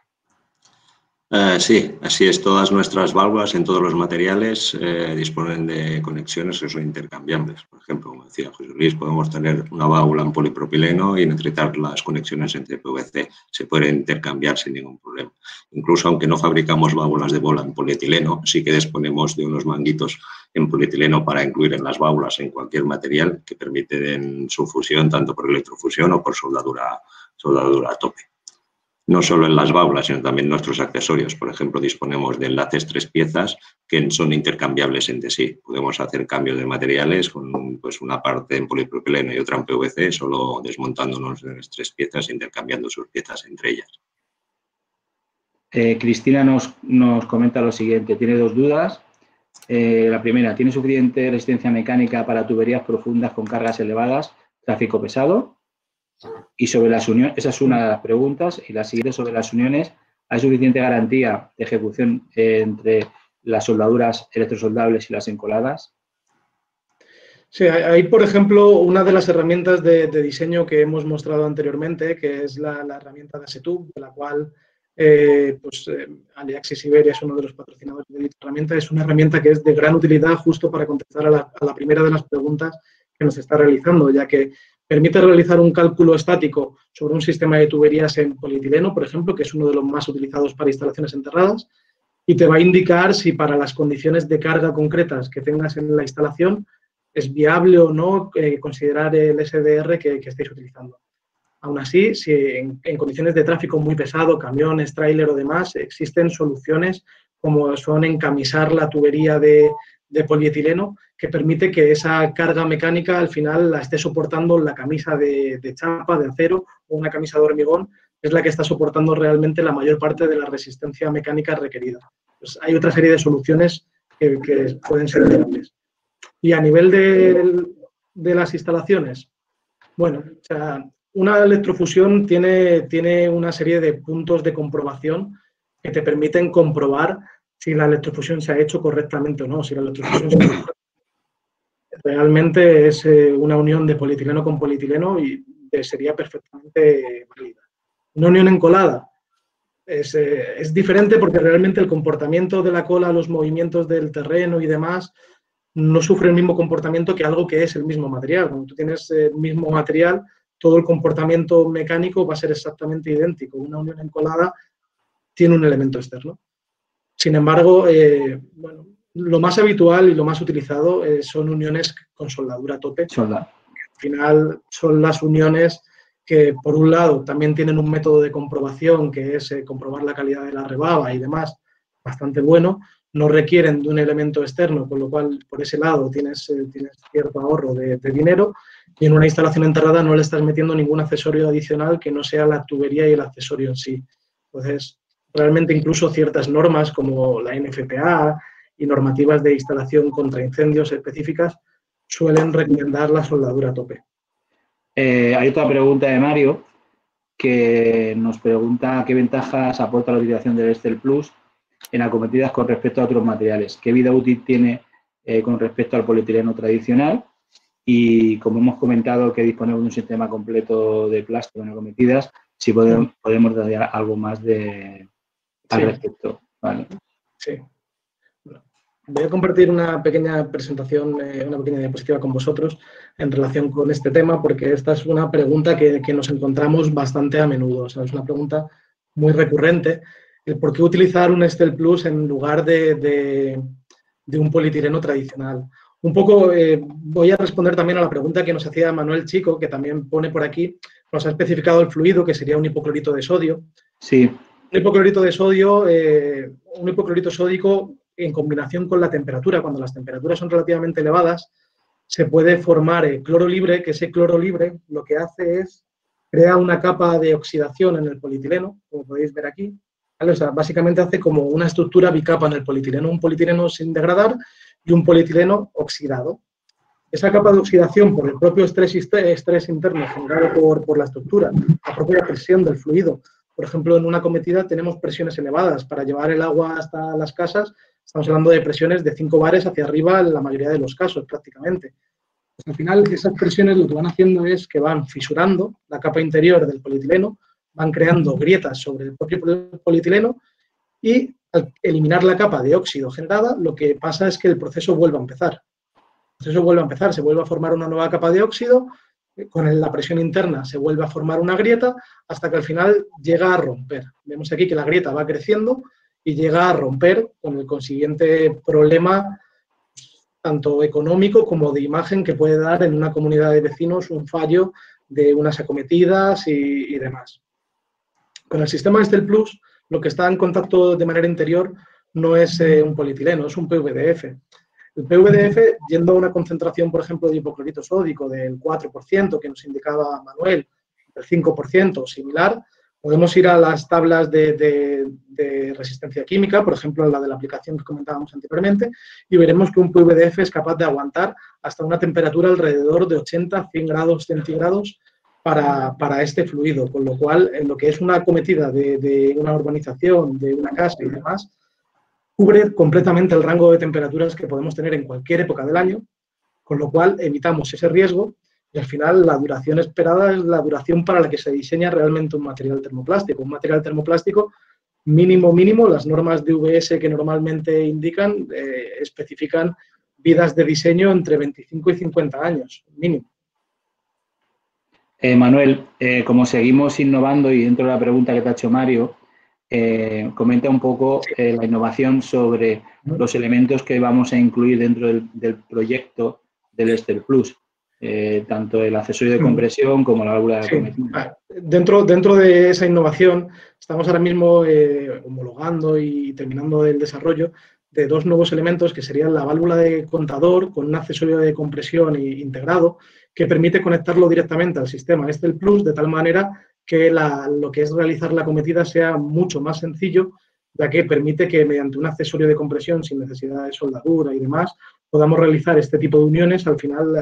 Sí, así es. Todas nuestras válvulas en todos los materiales disponen de conexiones que son intercambiables. Por ejemplo, como decía José Luis, podemos tener una válvula en polipropileno y necesitar las conexiones entre PVC. Se pueden intercambiar sin ningún problema. Incluso aunque no fabricamos válvulas de bola en polietileno, sí que disponemos de unos manguitos en polietileno para incluir en las válvulas en cualquier material que permiten su fusión tanto por electrofusión o por soldadura a tope. No solo en las válvulas, sino también en nuestros accesorios. Por ejemplo, disponemos de enlaces 3 piezas que son intercambiables entre sí. Podemos hacer cambios de materiales con una parte en polipropileno y otra en PVC, solo desmontándonos de las 3 piezas e intercambiando sus piezas entre ellas. Cristina nos comenta lo siguiente. Tiene 2 dudas. La primera, ¿tiene suficiente resistencia mecánica para tuberías profundas con cargas elevadas, tráfico pesado? Y sobre las uniones, esa es una de las preguntas. Y la siguiente, sobre las uniones, ¿hay suficiente garantía de ejecución entre las soldaduras electrosoldables y las encoladas? Sí, hay, por ejemplo, una de las herramientas de diseño que hemos mostrado anteriormente, que es la herramienta de Setup, de la cual Aliaxis Iberia es uno de los patrocinadores de esta herramienta. Es una herramienta que es de gran utilidad justo para contestar a la primera de las preguntas que nos está realizando, ya que permite realizar un cálculo estático sobre un sistema de tuberías en polietileno, por ejemplo, que es uno de los más utilizados para instalaciones enterradas, y te va a indicar si para las condiciones de carga concretas que tengas en la instalación es viable o no considerar el SDR que estéis utilizando. Aún así, si en condiciones de tráfico muy pesado, camiones, tráiler o demás, existen soluciones como son encamisar la tubería de polietileno, que permite que esa carga mecánica al final la esté soportando la camisa de chapa, de acero o una camisa de hormigón, es la que está soportando realmente la mayor parte de la resistencia mecánica requerida. Pues hay otra serie de soluciones que pueden ser viables. Y a nivel de las instalaciones, bueno, o sea, una electrofusión tiene una serie de puntos de comprobación que te permiten comprobar si la electrofusión se ha hecho correctamente o no, si la electrofusión realmente es una unión de polietileno con polietileno y sería perfectamente válida. Una unión encolada es diferente porque realmente el comportamiento de la cola, los movimientos del terreno y demás no sufre el mismo comportamiento que algo que es el mismo material. Cuando tú tienes el mismo material, todo el comportamiento mecánico va a ser exactamente idéntico. Una unión encolada tiene un elemento externo. Sin embargo, bueno, lo más habitual y lo más utilizado son uniones con soldadura a tope. Al final son las uniones que, por un lado, también tienen un método de comprobación, que es comprobar la calidad de la rebaba y demás, bastante bueno. No requieren de un elemento externo, con lo cual, por ese lado, tienes cierto ahorro de dinero. Y en una instalación enterrada no le estás metiendo ningún accesorio adicional que no sea la tubería y el accesorio en sí. Entonces, realmente incluso ciertas normas como la NFPA y normativas de instalación contra incendios específicas suelen recomendar la soldadura a tope. Hay otra pregunta de Mario que nos pregunta qué ventajas aporta la utilización del Estel Plus en acometidas con respecto a otros materiales. ¿Qué vida útil tiene con respecto al polietileno tradicional? Y como hemos comentado que disponemos de un sistema completo de plástico en acometidas, si podemos dar algo más al respecto. Vale. Sí. Voy a compartir una pequeña presentación, una pequeña diapositiva con vosotros en relación con este tema, porque esta es una pregunta que nos encontramos bastante a menudo. O sea, es una pregunta muy recurrente. El por qué utilizar un Estel Plus en lugar de un polietileno tradicional. Un poco voy a responder también a la pregunta que nos hacía Manuel Chico, que también pone por aquí, nos ha especificado el fluido, que sería un hipoclorito de sodio. Sí. Un hipoclorito de sodio, un hipoclorito sódico en combinación con la temperatura, cuando las temperaturas son relativamente elevadas, se puede formar cloro libre, que ese cloro libre lo que hace es crear una capa de oxidación en el polietileno, como podéis ver aquí. ¿Vale? O sea, básicamente hace como una estructura bicapa en el polietileno, un polietileno sin degradar y un polietileno oxidado. Esa capa de oxidación, por el propio estrés interno generado por la estructura, la propia presión del fluido. Por ejemplo, en una acometida tenemos presiones elevadas. Para llevar el agua hasta las casas, estamos hablando de presiones de 5 bares hacia arriba en la mayoría de los casos, prácticamente. Pues al final, esas presiones lo que van haciendo es que van fisurando la capa interior del polietileno, van creando grietas sobre el propio polietileno y al eliminar la capa de óxido generada, lo que pasa es que el proceso vuelve a empezar. Se vuelve a formar una nueva capa de óxido, con la presión interna se vuelve a formar una grieta hasta que al final llega a romper. Vemos aquí que la grieta va creciendo y llega a romper con el consiguiente problema tanto económico como de imagen que puede dar en una comunidad de vecinos un fallo de unas acometidas y demás. Con el sistema Estel Plus, lo que está en contacto de manera interior no es un polietileno, es un PVDF. El PVDF, yendo a una concentración, por ejemplo, de hipoclorito sódico del 4%, que nos indicaba Manuel, del 5% o similar, podemos ir a las tablas de resistencia química, por ejemplo, la de la aplicación que comentábamos anteriormente, y veremos que un PVDF es capaz de aguantar hasta una temperatura alrededor de 80-100 grados centígrados para este fluido, con lo cual, en lo que es una acometida de una urbanización, de una casa y demás, cubre completamente el rango de temperaturas que podemos tener en cualquier época del año, con lo cual evitamos ese riesgo y al final la duración esperada es la duración para la que se diseña realmente un material termoplástico. Un material termoplástico mínimo, las normas de UVS que normalmente indican especifican vidas de diseño entre 25 y 50 años, mínimo. Manuel, como seguimos innovando y dentro de la pregunta que te ha hecho Mario, comenta un poco la innovación sobre los elementos que vamos a incluir dentro del proyecto del Estel Plus, tanto el accesorio de compresión como la válvula de acometida. Dentro de esa innovación estamos ahora mismo homologando y terminando el desarrollo de dos nuevos elementos que serían la válvula de contador con un accesorio de compresión integrado que permite conectarlo directamente al sistema Estel Plus de tal manera que lo que es realizar la acometida sea mucho más sencillo, ya que permite que mediante un accesorio de compresión sin necesidad de soldadura y demás, podamos realizar este tipo de uniones. Al final,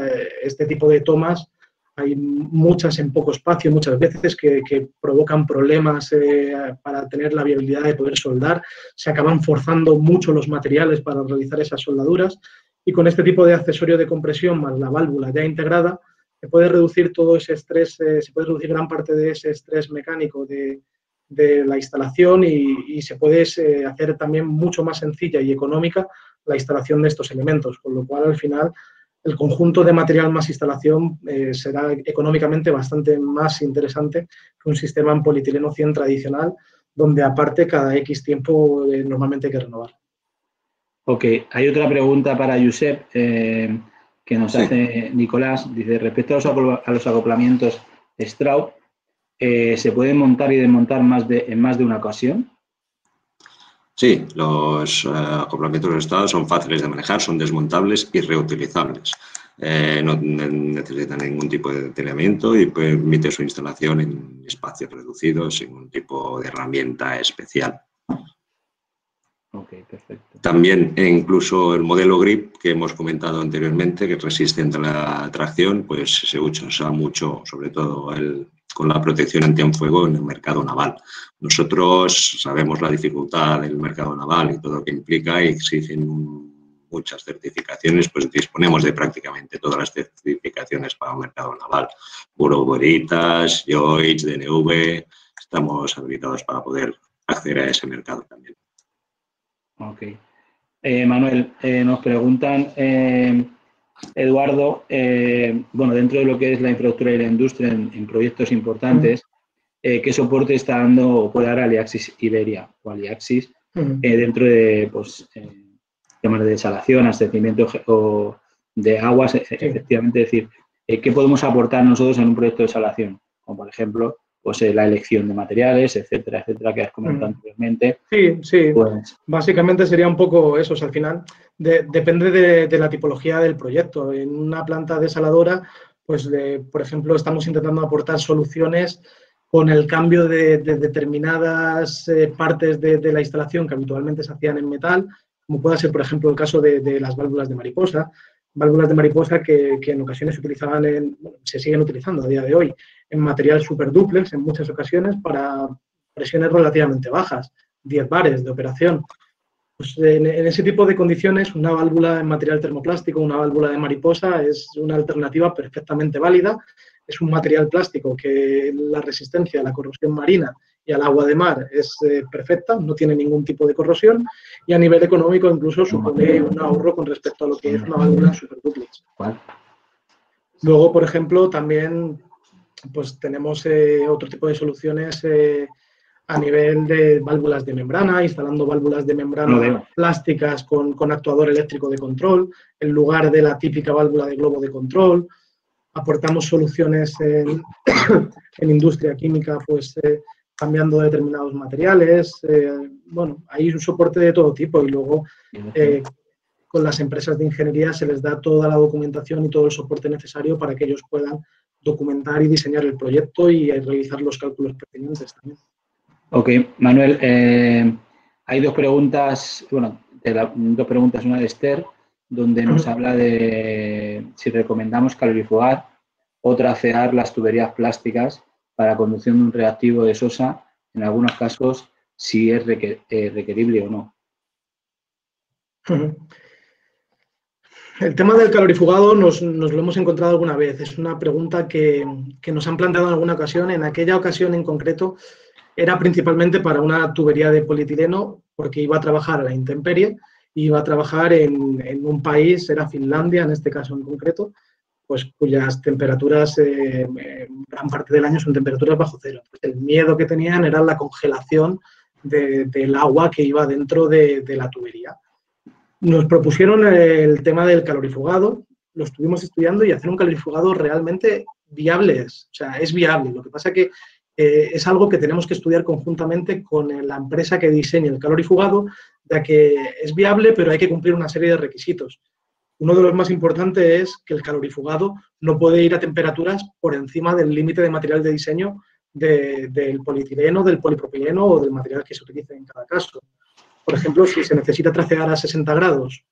este tipo de tomas hay muchas en poco espacio, muchas veces que provocan problemas para tener la viabilidad de poder soldar, se acaban forzando mucho los materiales para realizar esas soldaduras, y con este tipo de accesorio de compresión más la válvula ya integrada, se puede reducir todo ese estrés, se puede reducir gran parte de ese estrés mecánico de la instalación, y se puede hacer también mucho más sencilla y económica la instalación de estos elementos, con lo cual al final el conjunto de material más instalación será económicamente bastante más interesante que un sistema en polietileno 100 tradicional, donde aparte cada X tiempo normalmente hay que renovar. Ok, hay otra pregunta para Josep que nos hace Nicolás. Dice, respecto a los acoplamientos Strauss, ¿se pueden montar y desmontar en más de una ocasión? Sí, los acoplamientos Strauss son fáciles de manejar, son desmontables y reutilizables. No necesitan ningún tipo de detenimiento y permite su instalación en espacios reducidos sin ningún tipo de herramienta especial. Ok, perfecto. También incluso el modelo GRIP que hemos comentado anteriormente, que es resistente a la tracción, pues se usa mucho, sobre todo con la protección antifuego en el mercado naval. Nosotros sabemos la dificultad del mercado naval y todo lo que implica, y exigen muchas certificaciones, pues disponemos de prácticamente todas las certificaciones para el mercado naval. Bureau Veritas, JOIDS, DNV, estamos habilitados para poder acceder a ese mercado también. Ok. Manuel, nos preguntan, Eduardo, bueno, dentro de lo que es la infraestructura y la industria en proyectos importantes, ¿qué soporte está dando o puede dar Aliaxis Iberia o Aliaxis dentro de temas de desalación, abastecimiento de aguas? Efectivamente, es decir, ¿qué podemos aportar nosotros en un proyecto de desalación? Como por ejemplo, pues la elección de materiales, etcétera, etcétera, que has comentado anteriormente. Sí. Pues, básicamente sería un poco eso. O sea, al final depende de la tipología del proyecto. En una planta desaladora, pues por ejemplo, estamos intentando aportar soluciones con el cambio de determinadas partes de la instalación que habitualmente se hacían en metal, como pueda ser, por ejemplo, el caso de las válvulas de mariposa. Válvulas de mariposa que en ocasiones se utilizaban, se siguen utilizando a día de hoy, en material superdúplex en muchas ocasiones para presiones relativamente bajas, 10 bares de operación. Pues en ese tipo de condiciones, una válvula en material termoplástico, una válvula de mariposa, es una alternativa perfectamente válida. Es un material plástico que la resistencia a la corrosión marina y al agua de mar es perfecta, no tiene ningún tipo de corrosión, y a nivel económico incluso supone un ahorro con respecto a lo que es una válvula superdúplex. Luego, por ejemplo, también pues tenemos otro tipo de soluciones a nivel de válvulas de membrana, instalando válvulas de membrana plásticas con actuador eléctrico de control, en lugar de la típica válvula de globo de control. Aportamos soluciones en industria química, pues cambiando determinados materiales. Bueno, hay un soporte de todo tipo, y luego con las empresas de ingeniería se les da toda la documentación y todo el soporte necesario para que ellos puedan documentar y diseñar el proyecto y realizar los cálculos pertinentes también. Ok, Manuel, hay dos preguntas, una de Esther, donde nos habla de si recomendamos calorifugar o tracear las tuberías plásticas para conducción de un reactivo de sosa, en algunos casos, si es requerible o no. El tema del calorifugado nos lo hemos encontrado alguna vez. Es una pregunta que nos han planteado en alguna ocasión. En aquella ocasión en concreto era principalmente para una tubería de polietileno, porque iba a trabajar a la intemperie, iba a trabajar en un país, era Finlandia en este caso en concreto, pues cuyas temperaturas, gran parte del año son temperaturas bajo cero. El miedo que tenían era la congelación del agua que iba dentro de la tubería. Nos propusieron el tema del calorifugado, lo estuvimos estudiando, y hacer un calorifugado realmente viable es. O sea, es viable. Lo que pasa que es algo que tenemos que estudiar conjuntamente con la empresa que diseñe el calorifugado, ya que es viable, pero hay que cumplir una serie de requisitos. Uno de los más importantes es que el calorifugado no puede ir a temperaturas por encima del límite de material de diseño del polietileno, del polipropileno o del material que se utilice en cada caso. Por ejemplo, si se necesita tracear a 60 grados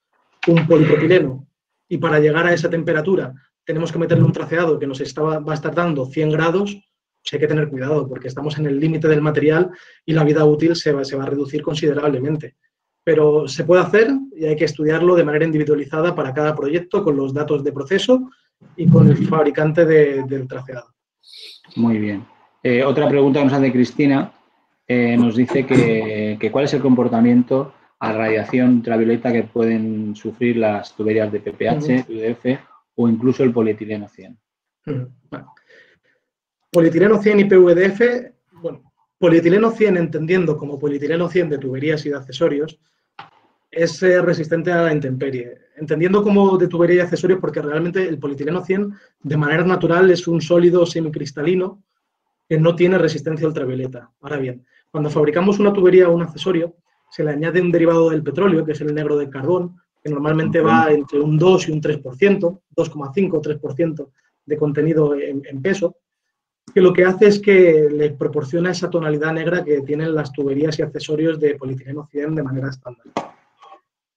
un polipropileno y para llegar a esa temperatura tenemos que meterle un traceado que va a estar dando 100 grados, pues hay que tener cuidado porque estamos en el límite del material y la vida útil se va a reducir considerablemente. Pero se puede hacer y hay que estudiarlo de manera individualizada para cada proyecto con los datos de proceso y con el fabricante del traceado. Muy bien. Otra pregunta que nos hace Cristina. Nos dice que cuál es el comportamiento a radiación ultravioleta que pueden sufrir las tuberías de PPH, PVDF o incluso el polietileno 100. Bueno. Polietileno 100 y PVDF, bueno, polietileno 100 entendiendo como polietileno 100 de tuberías y de accesorios, es resistente a la intemperie. Entendiendo como de tubería y accesorios porque realmente el polietileno 100 de manera natural es un sólido semicristalino que no tiene resistencia ultravioleta. Ahora bien, cuando fabricamos una tubería o un accesorio, se le añade un derivado del petróleo, que es el negro de carbón, que normalmente va entre un 2 y un 3%, 2,5 o 3% de contenido en peso, que lo que hace es que le proporciona esa tonalidad negra que tienen las tuberías y accesorios de polietileno 100 de manera estándar.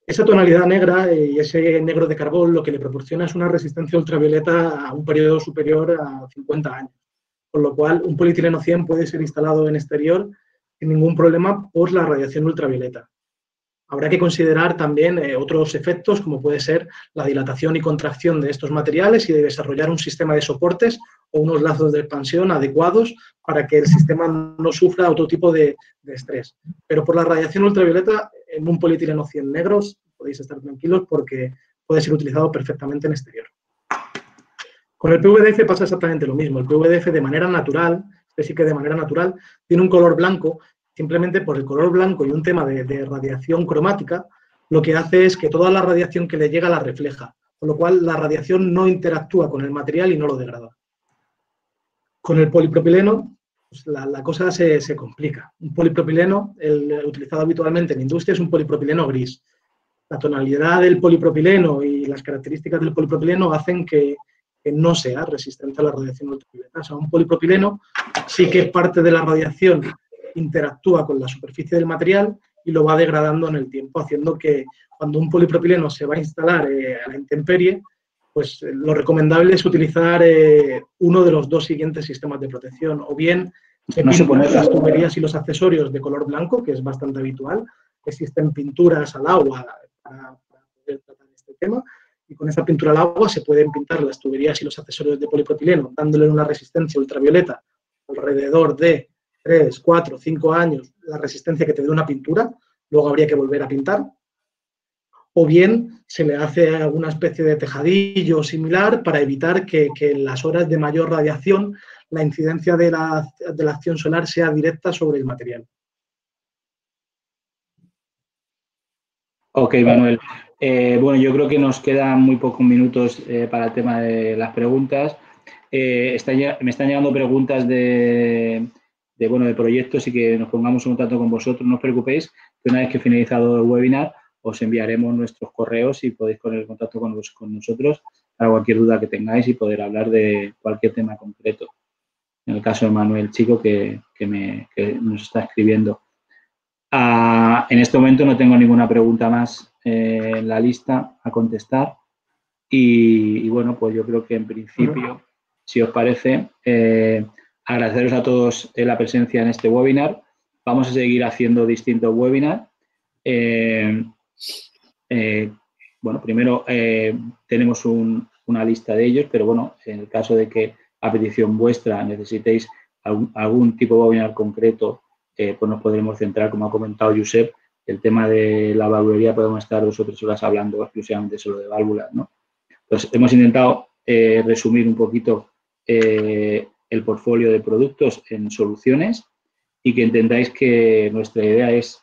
Esa tonalidad negra y ese negro de carbón lo que le proporciona es una resistencia ultravioleta a un periodo superior a 50 años. Con lo cual, un polietileno 100 puede ser instalado en exterior sin ningún problema por la radiación ultravioleta. Habrá que considerar también otros efectos, como puede ser la dilatación y contracción de estos materiales y de desarrollar un sistema de soportes o unos lazos de expansión adecuados para que el sistema no sufra otro tipo de estrés. Pero por la radiación ultravioleta, en un polietileno 100 negros podéis estar tranquilos porque puede ser utilizado perfectamente en exterior. Con el PVDF pasa exactamente lo mismo. El PVDF de manera natural, sí que de manera natural, tiene un color blanco, simplemente por el color blanco y un tema de radiación cromática, lo que hace es que toda la radiación que le llega la refleja, con lo cual la radiación no interactúa con el material y no lo degrada. Con el polipropileno, pues la cosa se complica. Un polipropileno, el utilizado habitualmente en industria, es un polipropileno gris. La tonalidad del polipropileno y las características del polipropileno hacen que no sea resistente a la radiación ultravioleta. O sea, un polipropileno sí que parte de la radiación interactúa con la superficie del material y lo va degradando en el tiempo, haciendo que cuando un polipropileno se va a instalar a la intemperie, pues lo recomendable es utilizar uno de los dos siguientes sistemas de protección, o bien se pintan las tuberías y los accesorios de color blanco, que es bastante habitual, existen pinturas al agua para poder tratar este tema, y con esa pintura al agua se pueden pintar las tuberías y los accesorios de polipropileno, dándole una resistencia ultravioleta alrededor de 3, 4, 5 años, la resistencia que te dé una pintura, luego habría que volver a pintar. O bien se le hace alguna especie de tejadillo similar para evitar que en las horas de mayor radiación la incidencia de la acción solar sea directa sobre el material. Ok, Manuel. Bueno, yo creo que nos quedan muy pocos minutos para el tema de las preguntas. Me están llegando preguntas de proyectos y que nos pongamos en contacto con vosotros. No os preocupéis, que una vez que finalizado el webinar os enviaremos nuestros correos y podéis poner en contacto con nosotros para cualquier duda que tengáis y poder hablar de cualquier tema concreto. En el caso de Manuel Chico, que nos está escribiendo. En este momento no tengo ninguna pregunta más en la lista a contestar y bueno, pues yo creo que en principio, si os parece, agradeceros a todos la presencia en este webinar. Vamos a seguir haciendo distintos webinars. Bueno, primero tenemos una lista de ellos, pero bueno, en el caso de que a petición vuestra necesitéis algún tipo de webinar concreto, pues nos podremos centrar, como ha comentado Josep, el tema de la valvulería. Podemos estar 2 o 3 horas hablando exclusivamente solo de válvulas, ¿no? Entonces, hemos intentado resumir un poquito el portfolio de productos en soluciones y que entendáis que nuestra idea es,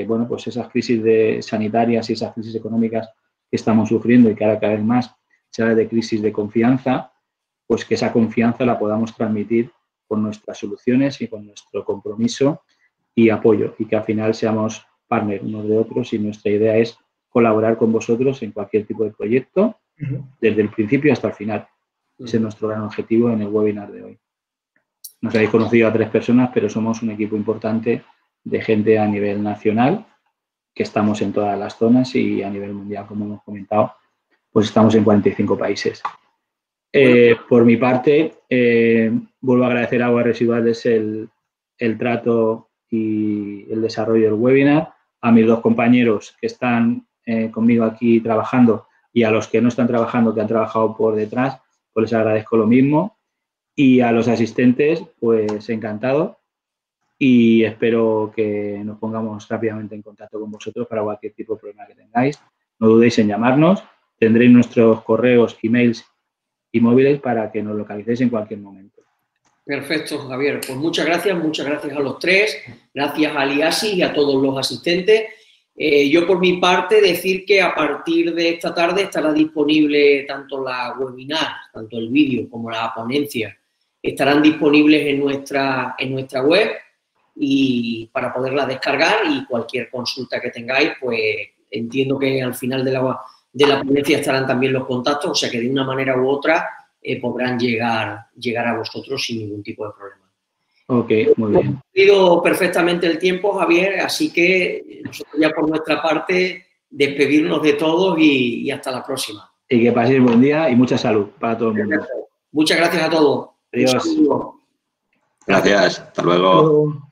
bueno, pues esas crisis sanitarias y esas crisis económicas que estamos sufriendo y que ahora cada vez más se habla de crisis de confianza, pues que esa confianza la podamos transmitir con nuestras soluciones y con nuestro compromiso y apoyo, y que al final seamos partners unos de otros, y nuestra idea es colaborar con vosotros en cualquier tipo de proyecto, desde el principio hasta el final. Ese es nuestro gran objetivo en el webinar de hoy. Nos habéis conocido a 3 personas, pero somos un equipo importante de gente a nivel nacional, que estamos en todas las zonas, y a nivel mundial, como hemos comentado, pues estamos en 45 países. Por mi parte, vuelvo a agradecer a Aguas Residuales el trato y el desarrollo del webinar, a mis 2 compañeros que están conmigo aquí trabajando, y a los que no están trabajando, que han trabajado por detrás, pues les agradezco lo mismo. Y a los asistentes, pues encantado, y espero que nos pongamos rápidamente en contacto con vosotros para cualquier tipo de problema que tengáis. No dudéis en llamarnos, tendréis nuestros correos, emails y móviles para que nos localicéis en cualquier momento. Perfecto, Javier. Pues muchas gracias a los 3, gracias a IASI y a todos los asistentes. Yo, por mi parte, decir que a partir de esta tarde estará disponible tanto la webinar, tanto el vídeo como la ponencia, estarán disponibles en nuestra web, y para poderla descargar, y cualquier consulta que tengáis, pues entiendo que al final de la ponencia estarán también los contactos, o sea que de una manera u otra podrán llegar a vosotros sin ningún tipo de problema. Ok, muy bien. Hemos cumplido perfectamente el tiempo, Javier, así que nosotros ya por nuestra parte despedirnos de todos y hasta la próxima. Y que paséis buen día y mucha salud para todo el mundo. Muchas gracias a todos. Adiós. Gracias, hasta luego.